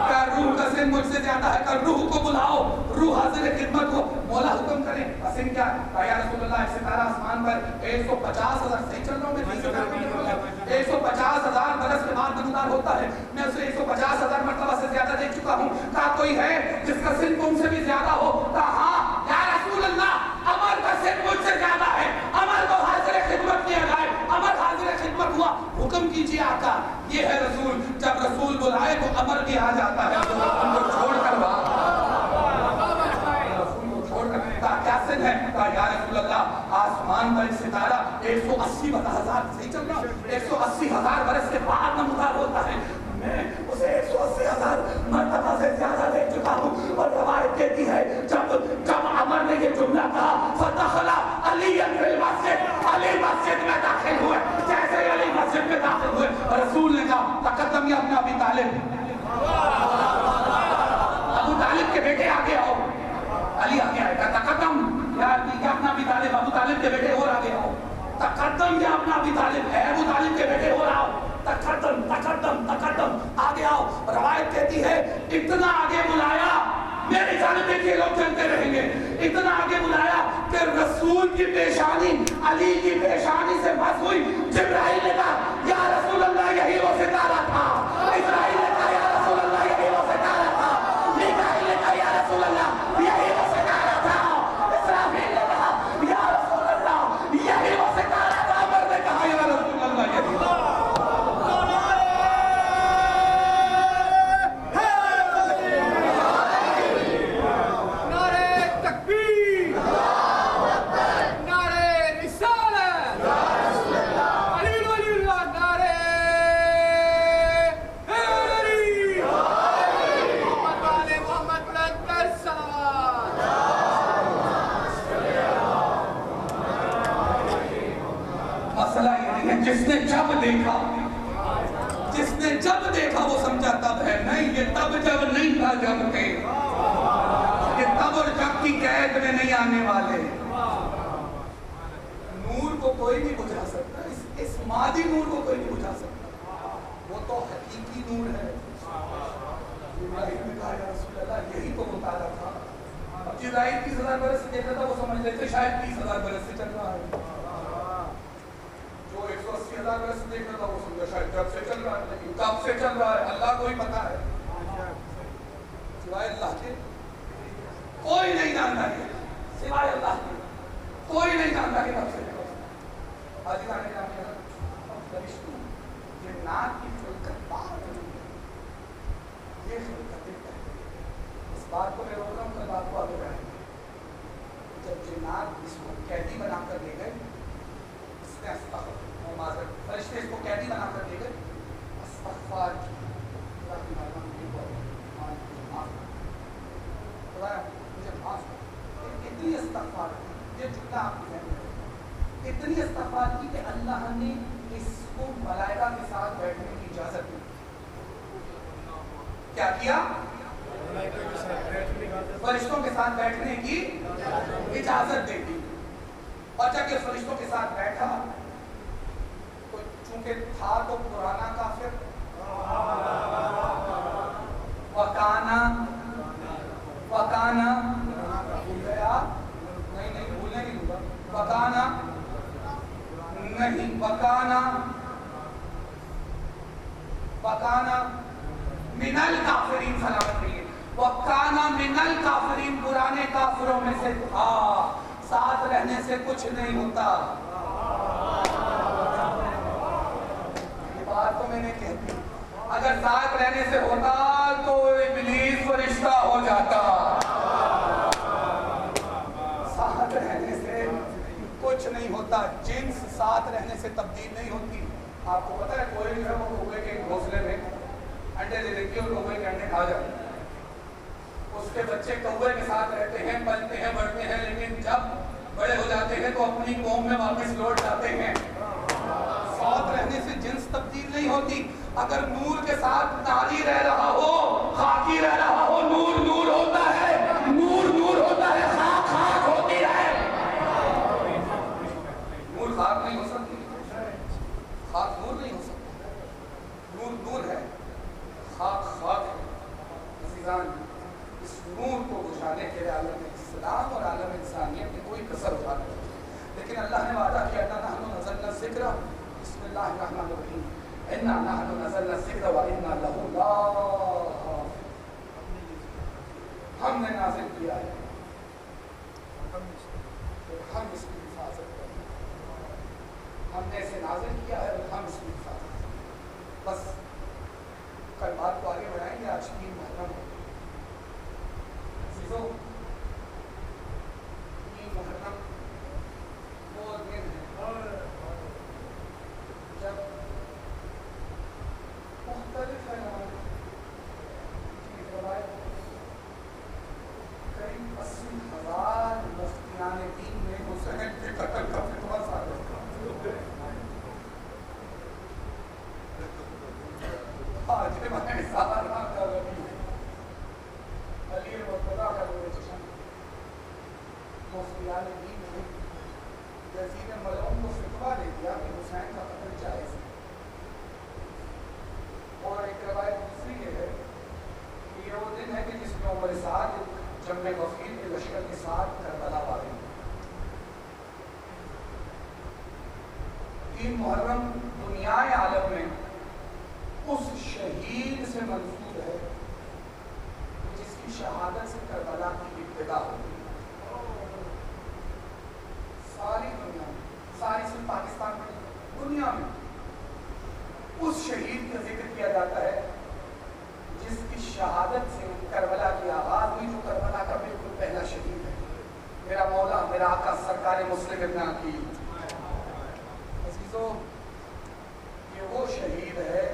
کیا روح کا سن مجھ سے زیادہ ہے؟ کہ روح کو بلاؤ، روح حاضر خدمت ہو، مولا حکم کریں، سن کیا ہے؟ کہا یا رسول اللہ ایک ستارہ آسمان پر 150,000، صحیح چل رہا ہوں میں؟ 150,000 برس کے بعد نمودار ہوتا ہے، میں اسے 150,000 مرتبہ سے زیادہ دیکھ چکا ہوں۔ کہا کوئی ہے جس کا سن تم سے بھی زیادہ ہو؟ کہا ہاں یا رسول اللہ عمر کا سن مجھ سے زیادہ ہے، عمر کو حاضر خدمت کیا جائے، عمر حاضر خدمت ہوا، حکم کیجیے آقا۔ یہ ہے رسول، جب رسول بلائے تو عمر بھی آ جاتا ہے، رسول کو چھوڑ کر کیا سن ہے؟ کہا یا رسول اللہ آسمان پر ایک ستارہ 180,000، صحیح چل نا 180,000 برس کے بعد نمودار ہوتا ہے. میں اسے 180,000 مرتبہ سے زیادہ دیکھ چکا ہوں. اور روایت کہتی ہے جب عمر نے یہ جملہ کہا فدخل علی فی المسجد، علی مسجد میں داخل ہوئے. جیسے علی مسجد میں داخل ہوئے رسول نے کہا تقدم یا ابن ابی طالب، ابو طالب کے بیٹے آگے آؤ. علی آگے آئے گا تقدم یا ابن ابی طالب، ابو طالب کے بیٹے اور آگے آؤ. تقدم یا ابن ابی طالب، ہے ابو طالب کے بیٹے اور آؤ. تقدم تقدم تقدم، آگے آؤ. روایت کہتی ہے اتنا آگے بلایا، میری جانب دیکھیے لوگ چلتے رہیں گے، اتنا آگے بلایا کہ رسول کی پیشانی علی کی پیشانی سے مس ہوئی. جبرائیل نے کہا یا رسول اللہ یہی وہ ستارہ تھا. اسرائیل نے کہا یا رسول اللہ یہی وہ ستارہ تھا. میکائیل نے کہا یا رسول اللہ یہی وہ ستارہ تھا. اسرافیل نے کہا یا رسول اللہ یہی وہ ستارہ تھا. عمر نے کہا یا رسول اللہ یہی وہ. جس نے جب دیکھا وہ سمجھا تب ہے. نہیں، یہ تب جب نہیں تھا جب تھے. یہ تب اور جب کی قید میں نہیں آنے والے. نور کو کوئی نہیں بجھا سکتا، اس مادی نور کو کوئی نہیں بجھا سکتا. وہ تو حقیقی نور ہے. ابراہیم نے کہا یا رسول اللہ یہی تو مطالعہ تھا. اب جبرائیل 30,000 برس سے دیکھ رہا تھا، وہ سمجھ لیتے شاید 30,000 برس سے چل رہا ہے. 180,000 برس دیکھ رہا تھا وہ سمجھا شاید جب سے چل رہا ہے. لیکن کب سے چل رہا ہے اللہ کو ہی پتا ہے. سوائے اللہ کے کوئی نہیں جانتا ہے. سوائے اللہ کے کوئی نہیں جانتا کہ کب سے چل رہا ہے. حاجی نے کہا فرشتوں جنات کی خلقت بات نہیں ہے، یہ خلقتیں کہتے ہیں. اس بات کو میں روک رہا ہوں، کل بات کو آگے بڑھائیں گے. جب جنات اس کو قیدی بنا کر لے گئے، اس نے فرشتے اس کو قیدی بنا کر دے گئے. استغفار مجھے معاف کر. اتنی استغفار کی، یہ جملہ آپ کی ذہن میں، اتنی استغفار کی کہ اللہ نے اس کو ملائکہ کے ساتھ بیٹھنے کی اجازت دی. کیا کیا؟ فرشتوں کے ساتھ بیٹھنے کی اجازت دے دی. اور جب یہ فرشتوں کے ساتھ بیٹھا تو چونکہ تھا تو پرانا کافر، وکانا بھول گیا نہیں بھولنے نہیں ہوگا. وکانا نہیں، وکانا من الکافرین. سلامت رہیے. وکانا من الکافرین، پرانے کافروں میں سے تھا. ساتھ رہنے سے کچھ نہیں ہوتا. یہ بات تو میں نے کہہ دی. اگر ساتھ رہنے سے ہوتا تو ابلیس فرشتہ ہو جاتا. ساتھ رہنے سے کچھ نہیں ہوتا. جنس ساتھ رہنے سے تبدیل نہیں ہوتی. آپ کو پتا ہے کوئی جو ہے وہ کوے کے گھونسلے میں انڈے دے دیتی ہے اور کوے کے انڈے کھا جاتے ہیں. اس کے بچے کوے کے ساتھ رہتے ہیں، پلتے ہیں، بڑھتے ہیں، لیکن جب بڑے ہو جاتے ہیں تو اپنی قوم میں واپس لوٹ جاتے ہیں. ساتھ رہنے سے جنس تبدیل نہیں ہوتی. اگر نور کے ساتھ ناری رہ رہا ہو، خاکی رہ رہا ہو، نور نور ہوتا ہے، نور نور ہوتا ہے، خاک خاک ہوتی ہے. نور خاک نہیں ہو سکتی، خاک نور نہیں ہو سکتی. نور نور ہے، خاک خاک ہے. عزیزان، اس نور کو بجھانے کے لیے عالم اسلام اور عالم انسانیت نے کوئی کسر اٹھانا ہے. لیکن اللہ نے وعدہ کیا انا نحن نزلنا الذکر، بسم اللہ الرحمن الرحیم، انا نحن نزلنا الذکر وانا لہ لحافظون. ہم نے نازل کیا ہے، ہم اس کی حفاظت کریں گے. ہم نے اسے نازل کیا ہے اور ہم اس کی حفاظت کریں گے. بس کل بات کو آگے بڑھائیں گے. آج کی محرم ہے. محرم وہ دن ہے مفتیان دین نے یزید ملعون کو فتویٰ دے دیا کہ حسین کا قتل جائز ہے. اور ایک روایت دوسری یہ ہے کہ یہ وہ دن ہے کہ جس میں عمر سعد جنگ غفیر کے لشکر کے ساتھ کربلا والے 3 محرم دنیائے عالم میں اس شہید سے منسوب ہے جس کی شہادت سے کربلا کی ابتدا ہوئی. ساری دنیا میں, ساری صرف پاکستان میں, دنیا میں اس شہید کا ذکر کیا جاتا ہے جس کی شہادت سے کربلا کی آغاز ہوئی, جو کربلا کا بالکل پہلا شہید ہے, میرا مولا میرا آقا سرکار مسلم ابن عقیل. عزیزو, یہ وہ شہید ہے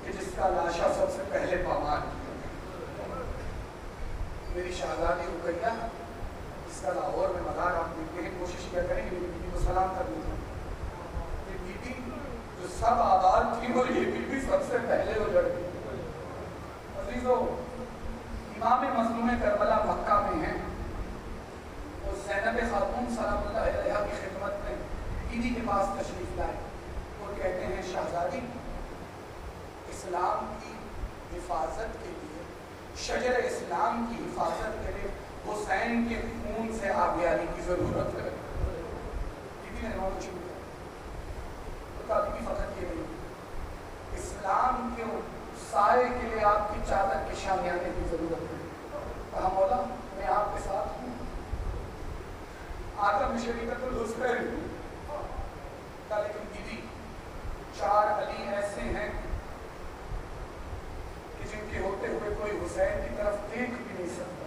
کہ جس کا لاشا سب سے پہلے پامال کیا. میری شہزادی رقیہ, اس کا لاہور میں مزار آپ دیکھتے ہیں, کوشش کیا کریں کہ میری بیٹی کو سلام کر دیں. یہ بیٹی جو سب آباد تھی اور یہ بیٹی سب سے پہلے وہ لڑ گئی. عزیزو, امام مظلوم کربلا مکہ میں ہیں, اور زینب خاتون سلام اللہ علیہا کی خدمت میں بیوی کے پاس تشریف لائے اور کہتے ہیں شہزادی, اسلام کی حفاظت کے لیے, شجر اسلام کی حفاظت کے لیے حسین کے خون سے آبیاری کی ضرورت ہے. بیوی نے نام چھوڑ دیا تو کبھی فقط یہ نہیں, اسلام کے سائے کے لیے آپ کی چادر کے شامیانے کی ضرورت ہے. کہا مولا میں آپ کے ساتھ ہوں, آدم شریعت الحسین ہوں. لیکن بیوی 4 علی ایسے ہیں کہ جن کے ہوتے ہوئے کوئی حسین کی طرف دیکھ بھی نہیں سکتا.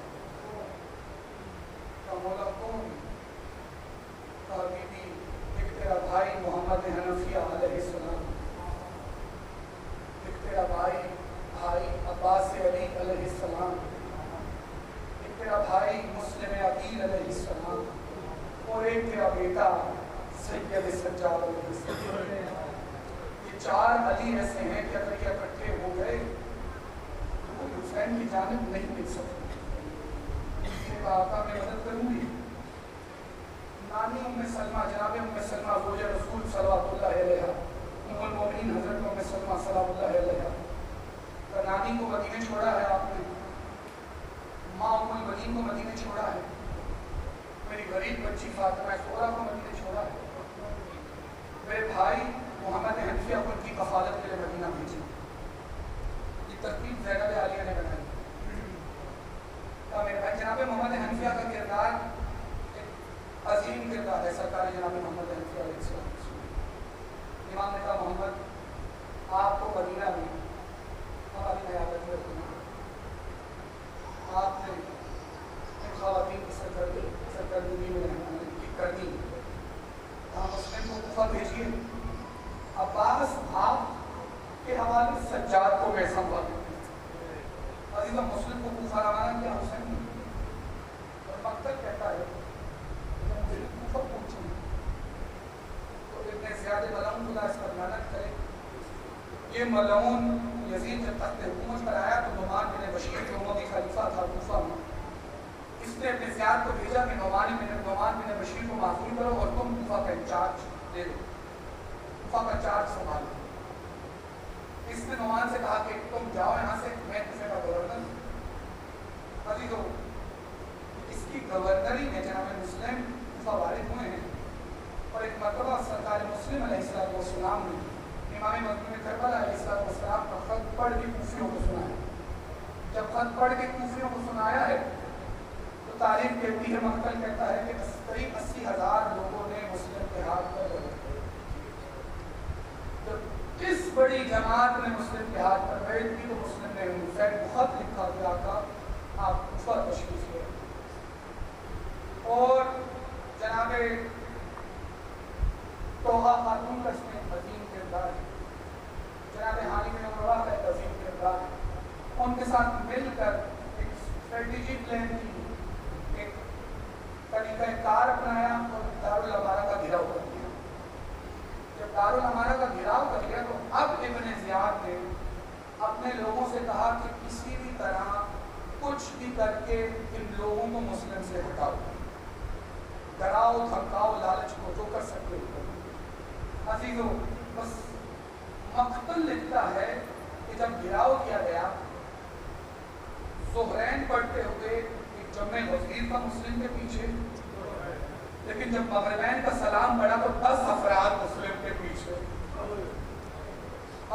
مولا کون؟ کہا بیوی ایک تیرا بھائی محمد حنفیہ علیہ السلام, ایک تیرا بھائی عباس علی علیہ السلام, ایک تیرا بھائی مسلم عقیل علیہ السلام, اور ایک تیرا بیٹا سید سجاد علیہ السلام. یہ 4 علی ایسے ہیں کہ اگر یہ اکٹھے ہو گئے تو حسین کی جانب نہیں مل سکتی. آقا میں مدد کروں گی. نانی ام سلمہ, جناب ام سلمہ زوجہ رسول صلوات اللہ علیہ, ام المومنین حضرت ام سلمہ صلوات اللہ علیہ, تو نانی کو مدینے چھوڑا ہے آپ نے, ماں ام البنین کو مدینے چھوڑا ہے, میری غریب بچی فاطمہ زہرا کو مدینے چھوڑا ہے, میرے بھائی محمد حنفیہ کو ان کی کفالت کے لیے مدینہ بھیجی. یہ ترتیب زینب عالیہ نے بنائی. میرے بھائی جناب محمد حنفیہ کا کردار ایک عظیم کردار ہے, سرکار جناب محمد حنفیہ علیہ السلام. امام نے کہا محمد آپ کو مدینہ میں ہماری نیابت میں رکھنا, آپ نے ان خواتین کی سرکردگی میں کرنی. آپ مسلم کو کوفہ بھیجیے, عباس آپ کے حوالے سجاد کو میں سنبھال. عزیزہ مسلم کو کوفہ روانہ کیا حسین نے, اور مقتل کہتا ہے مجھے کوفہ پہنچوں تو ابن زیاد ملعون خدا اس پر لعنت کرے. یہ ملعون یزید جب تخت حکومت پر آیا تو نعمان بن بشیر جو اموی خلیفہ تھا کوفہ میں, اس نے ابن زیاد کو بھیجا کہ نعمان بن بشیر کو معزول کرو اور تم کوفہ کا انچارج دے دو, کوفہ کا چارج سنبھالو. اس نے نعمان سے کہا کہ تم جاؤ یہاں سے, میں کوفے کا گورنر ہوں. عزیزو, اس کی گورنری میں جناب مسلم کوفہ وارد ہوئے ہیں, اور ایک مرتبہ سرکار مسلم علیہ السلام نے امام مظلوم کربلا علیہ السلام کا خط پڑھ کے کوفیوں کو سنایا. جب خط پڑھ کے کوفیوں کو سنایا ہے تو تاریخ کہتی ہے, مقتل کہتا ہے کہ قریب 80,000 لوگوں نے مسلم کے ہاتھ پر بیٹھ اس بڑی جماعت نے مسلم کے ہاتھ پر بیٹھ کی تو مسلم نے حسین کو خط لکھا کہ آقا آپ کوفہ تشریف لے. اور جناب توحہ خاتون کا اس میں عظیم کردار ہے, جناب حانی بن عمرہ کا ایک عظیم کردار ہے. ان کے ساتھ مل کر ایک اسٹریٹجی پلان کی, ایک طریقہ کار اپنایا اور دارالامارہ کا گھیراؤ کر دیا. جب دارالامارہ کا گھیراؤ کر لیا تو اب ابن زیاد نے اپنے لوگوں سے کہا کہ کسی بھی طرح کچھ بھی کر کے ان لوگوں کو مسلم سے ہٹاؤ. ڈراؤ دھمکاؤ لالچ کو جو کر سکتے ہو۔ عزیزو بس مقتل لکھتا ہے کہ جب گھراؤ کیا گیا ظہرین پڑھتے ہوئے ایک جمع وزیر کا مسلم کے پیچھے، لیکن جب مغربین کا سلام پڑھا تو 10 افراد مسلم کے پیچھے۔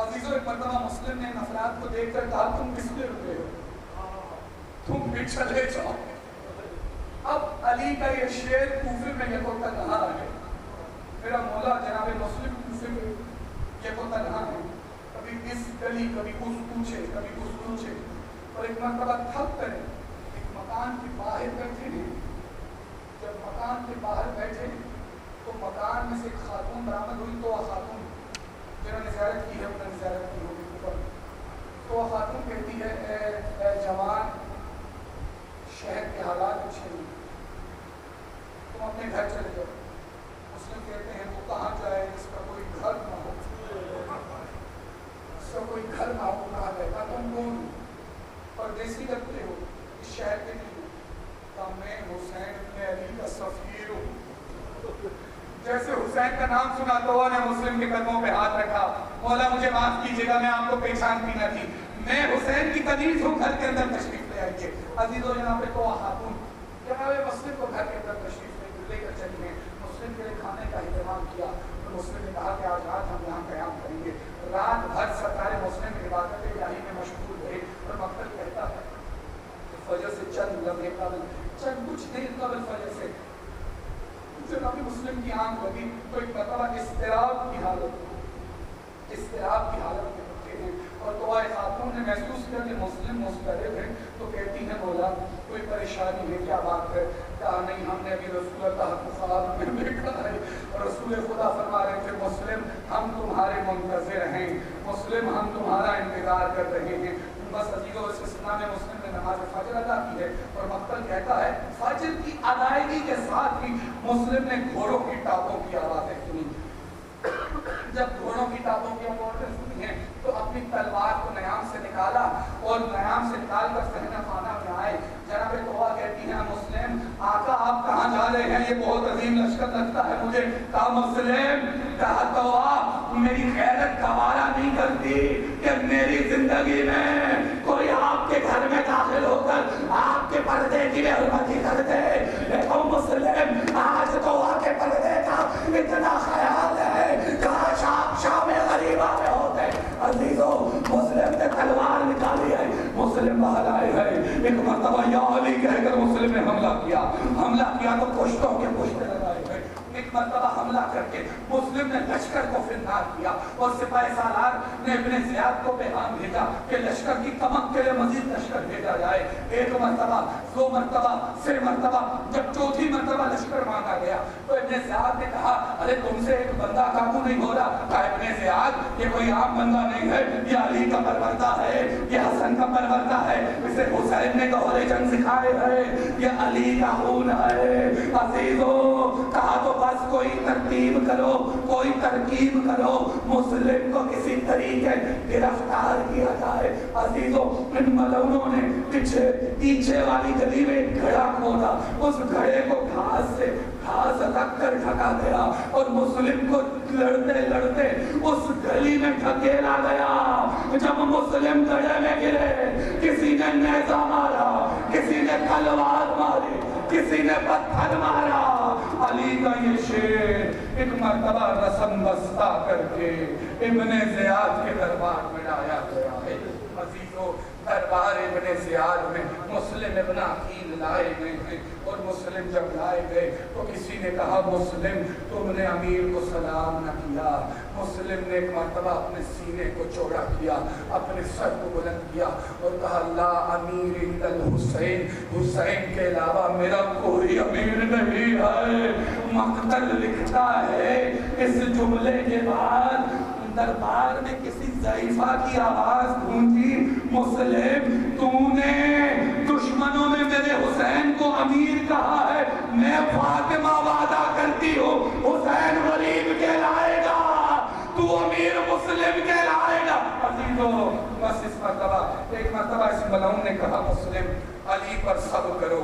عزیزو ایک مرتبہ مسلم نے ان افراد کو دیکھ کر کہا تم کس لیے رکے ہو، تم بھی چلے جاؤ۔ اب علی کا یہ شعر کوفے میں یہ کو تنہا ہے، میرا مولا جناب مسلم کوفے میں یہ کو تنہا ہے، کبھی اس گلی کبھی اس کوچے کبھی اس کوچے، اور ایک مرتبہ تھک کر ایک مکان کے باہر بیٹھے ہیں۔ جب مکان کے باہر بیٹھے تو مکان میں سے ایک خاتون برآمد ہوئی، تو خاتون جنہوں نے زیارت کی ہے انہوں نے زیارت کی ہوگی اوپر، تو خاتون کہتی ہے اے جوان شہر کے حالات اچھے نہیں، تم اپنے گھر چلے جاؤ۔ مسلم کہتے ہیں وہ کہاں جائے جس کا کوئی گھر نہ ہو، اس کا کوئی گھر نہ ہو، کہاں جائے گا؟ تم کون پردیسی لگتے ہو، اس شہر کے نہیں ہو؟ کہ میں حسین ابن علی کا سفیر ہوں۔ جیسے حسین کا نام سنا تو نے مسلم کے قدموں پہ ہاتھ رکھا، مولا مجھے معاف کیجیے گا میں آپ کو پہچانتی نہ تھی، میں حسین کی کنیز ہوں، گھر کے اندر تشریف لے آئیے۔ عزیزو یہاں پہ تو خاتون جناب مسلم کو گھر کے اندر تشریف لے کر چلی ہیں، مسلم کے لیے کھانے کا اہتمام کیا، تو مسلم نے کہا کہ آج رات ہم یہاں قیام کریں گے۔ رات بھر سرکار مسلم عبادت الہی میں مشغول رہے، اور مقتل کہتا ہے کہ فجر سے چند لمحے قبل، چند کچھ دیر قبل فجر سے جناب مسلم کی آنکھ لگی تو ایک مرتبہ اضطراب کی حالت میں رکھے ہیں، اور تو خاتون نے محسوس کیا کہ مسلم مضطرب ہیں، تو کہتی ہیں مولا کوئی پریشانی ہے، کیا بات ہے؟ کہا نہیں ہم نے ابھی رسول اللہ کو خواب میں دیکھا ہے، اور رسول خدا فرما رہے تھے مسلم ہم تمہارے منتظر ہیں، مسلم ہم تمہارا انتظار کر رہے ہیں۔ بس عزیزو اس سلسلہ میں مسلم نے نماز فجر ادا کی ہے، اور مقتل کہتا ہے فجر کی ادائیگی کے ساتھ ہی مسلم نے گھوڑوں کی ٹاپوں کی آوازیں سنی۔ جب گھوڑوں کی ٹاپوں کی آوازیں سنی ہیں تو اپنی تلوار کو نیام سے نکالا، اور نیام سے نکال کر صحنہ خانہ میں آئے۔ جناب توبہ کہتی ہیں مسلم آقا آپ کہاں جا رہے ہیں، یہ بہت عظیم لشکر لگتا ہے مجھے۔ کہا مسلم، کہا توبہ میری غیرت گوارا نہیں کرتی کہ میری زندگی میں کوئی آپ کے گھر میں داخل ہو کر آپ کے پردے کی بے حرمتی کر دے۔ دیکھو مسلم آج توبہ کے پردے کا اتنا خیال ہے، کاش آپ شام غریبہ میں ہوتے۔ عزیزو مسلم نے تلوار نکالی ہے، مسلم باہر آئے ہیں، ایک مرتبہ یا علی کہہ کر مسلم نے حملہ کیا تو پشتوں کے پشتے لگائے گئے۔ ایک مرتبہ حملہ کر کے مسلم نے لشکر کو فنار کیا، اور سپاہ سالار نے ابن زیاد کو پیغام بھیجا کہ لشکر کی کمک کے لیے مزید لشکر بھیجا جائے۔ ایک مرتبہ، دو مرتبہ، سے مرتبہ، جب چوتھی مرتبہ لشکر مانگا گیا تو ابن زیاد نے کہا ارے تم سے ایک بندہ قابو نہیں ہو رہا۔ کہا ابن زیاد یہ کوئی عام بندہ نہیں ہے، یہ علی کا پروردہ ہے، یہ حسن کا پروردہ ہے، اسے حسین نے گوہر جنگ سکھائے ہے، یہ علی کا خون ہے۔ عزیزو کہا تو بس کوئی ترتیب کرو، کوئی ترکیب کرو، مسلم کو کسی طریقے گرفتار کیا جائے۔ عزیزو ان ملعونوں نے پیچھے والی گلی میں ایک گھڑا کھودا، اس گھڑے کو گھاس رکھ کر ڈھکا گیا، اور مسلم کو لڑتے لڑتے اس گلی میں ڈھکیلا گیا۔ جب مسلم گڑھے میں گرے، کسی نے نیزہ مارا، کسی نے تلوار ماری، کسی نے پتھر مارا۔ علی کا یہ شعر ایک مرتبہ رسم بستہ کر کے ابن زیاد کے دربار میں لایا گیا ہے۔ عزیزو دربار ابن زیاد میں مسلم ابن عقیل لائے گئے ہیں، اور مسلم جب لائے گئے تو کسی نے کہا مسلم تم نے امیر کو سلام نہ کیا۔ مسلم نے ایک مرتبہ اپنے سینے کو چوڑا کیا، اپنے سر کو بلند کیا اور کہا لا امیر الا الحسین، حسین کے علاوہ میرا کوئی امیر نہیں ہے۔ مقتل لکھتا ہے اس جملے کے بعد دربار میں کسی ضعیفہ کی آواز گونجی مسلم تو نے دشمنوں میں میرے حسین کو امیر کہا ہے، میں فاطمہ وعدہ کرتی ہوں حسین غریب کہلائے گا، تو امیر مسلم کہلائے گا۔ عزیزو بس اس مرتبہ ایک مرتبہ اس ملعون نے کہا مسلم علی پر صبر کرو،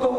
2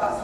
10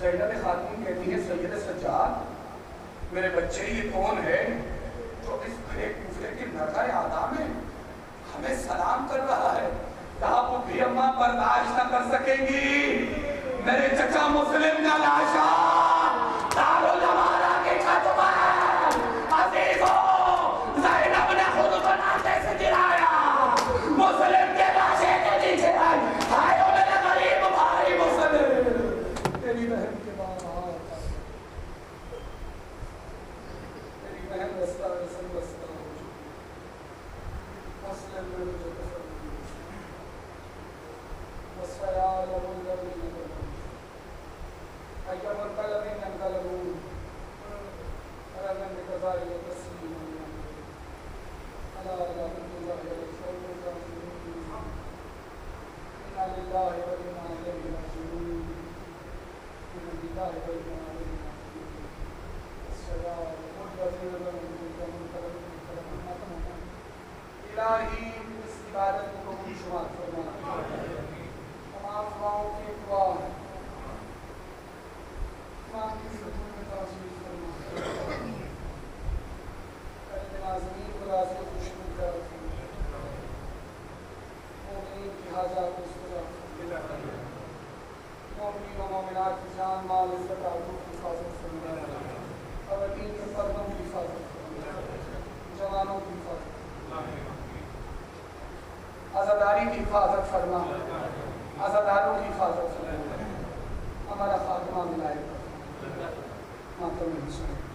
زینب خاتون کہتی ہے سید سجاد میرے بچے یہ کون ہے جو اس بڑے کوفے کے نرخ آدھا میں ہمیں سلام کر رہا ہے؟ کہا وہ بھی اماں برداشت نہ کر سکیں گی، میرے چچا مسلم کا لاشا دارالجمارہ کے چھت پر عزیزوں زینب نے خود کو ناطے سے گرایا، مسلم کے لاشے کے نیچے آئی، ہائے او میرے غریب بھائی مسلم، تیری بہن کے بعد آتا ہے، تیری بہن رستہ رسل رستہ ہو چکی، مسلم میں مجھے پسند وَالسَّيَالَ وَالَّذِينَ كَفَرُوا أَيَّمَا الْقَلَبِينَ انْقَلَبُوا فَلَمْ بِكَذَلِكَ تَسْلِيمًا أَلَا لَعْنَةُ اللَّهِ عَلَى الْقَوْمِ الْكَافِرِينَ إِنَّا لِلَّهِ وَإِنَّا إِلَيْهِ راجعون إِنَّا لِلَّهِ وَإِنَّا إِلَيْهِ راجعون السَّيَالَ وَالَّذِينَ الہی اس عبادت کو قبول شمار فرما، تمام دعاؤں کی دعا تمام کی خدمت میں تعظیم فرما، اپنے ناظرین کو راضی و خوشنود کر مومنین کی حاجات مستجاب فرما، مومنین و مومنات کی جان مال عزت آبرو کی حفاظت فرما، خواتین کے پردوں کی حفاظت فرما، جوانوں کی حفاظت فرما، عزاداری کی حفاظت فرما، عزاداروں کی حفاظت فرما، ہمارا خاتمہ ملائے فرما، ماتم انشاءاللہ۔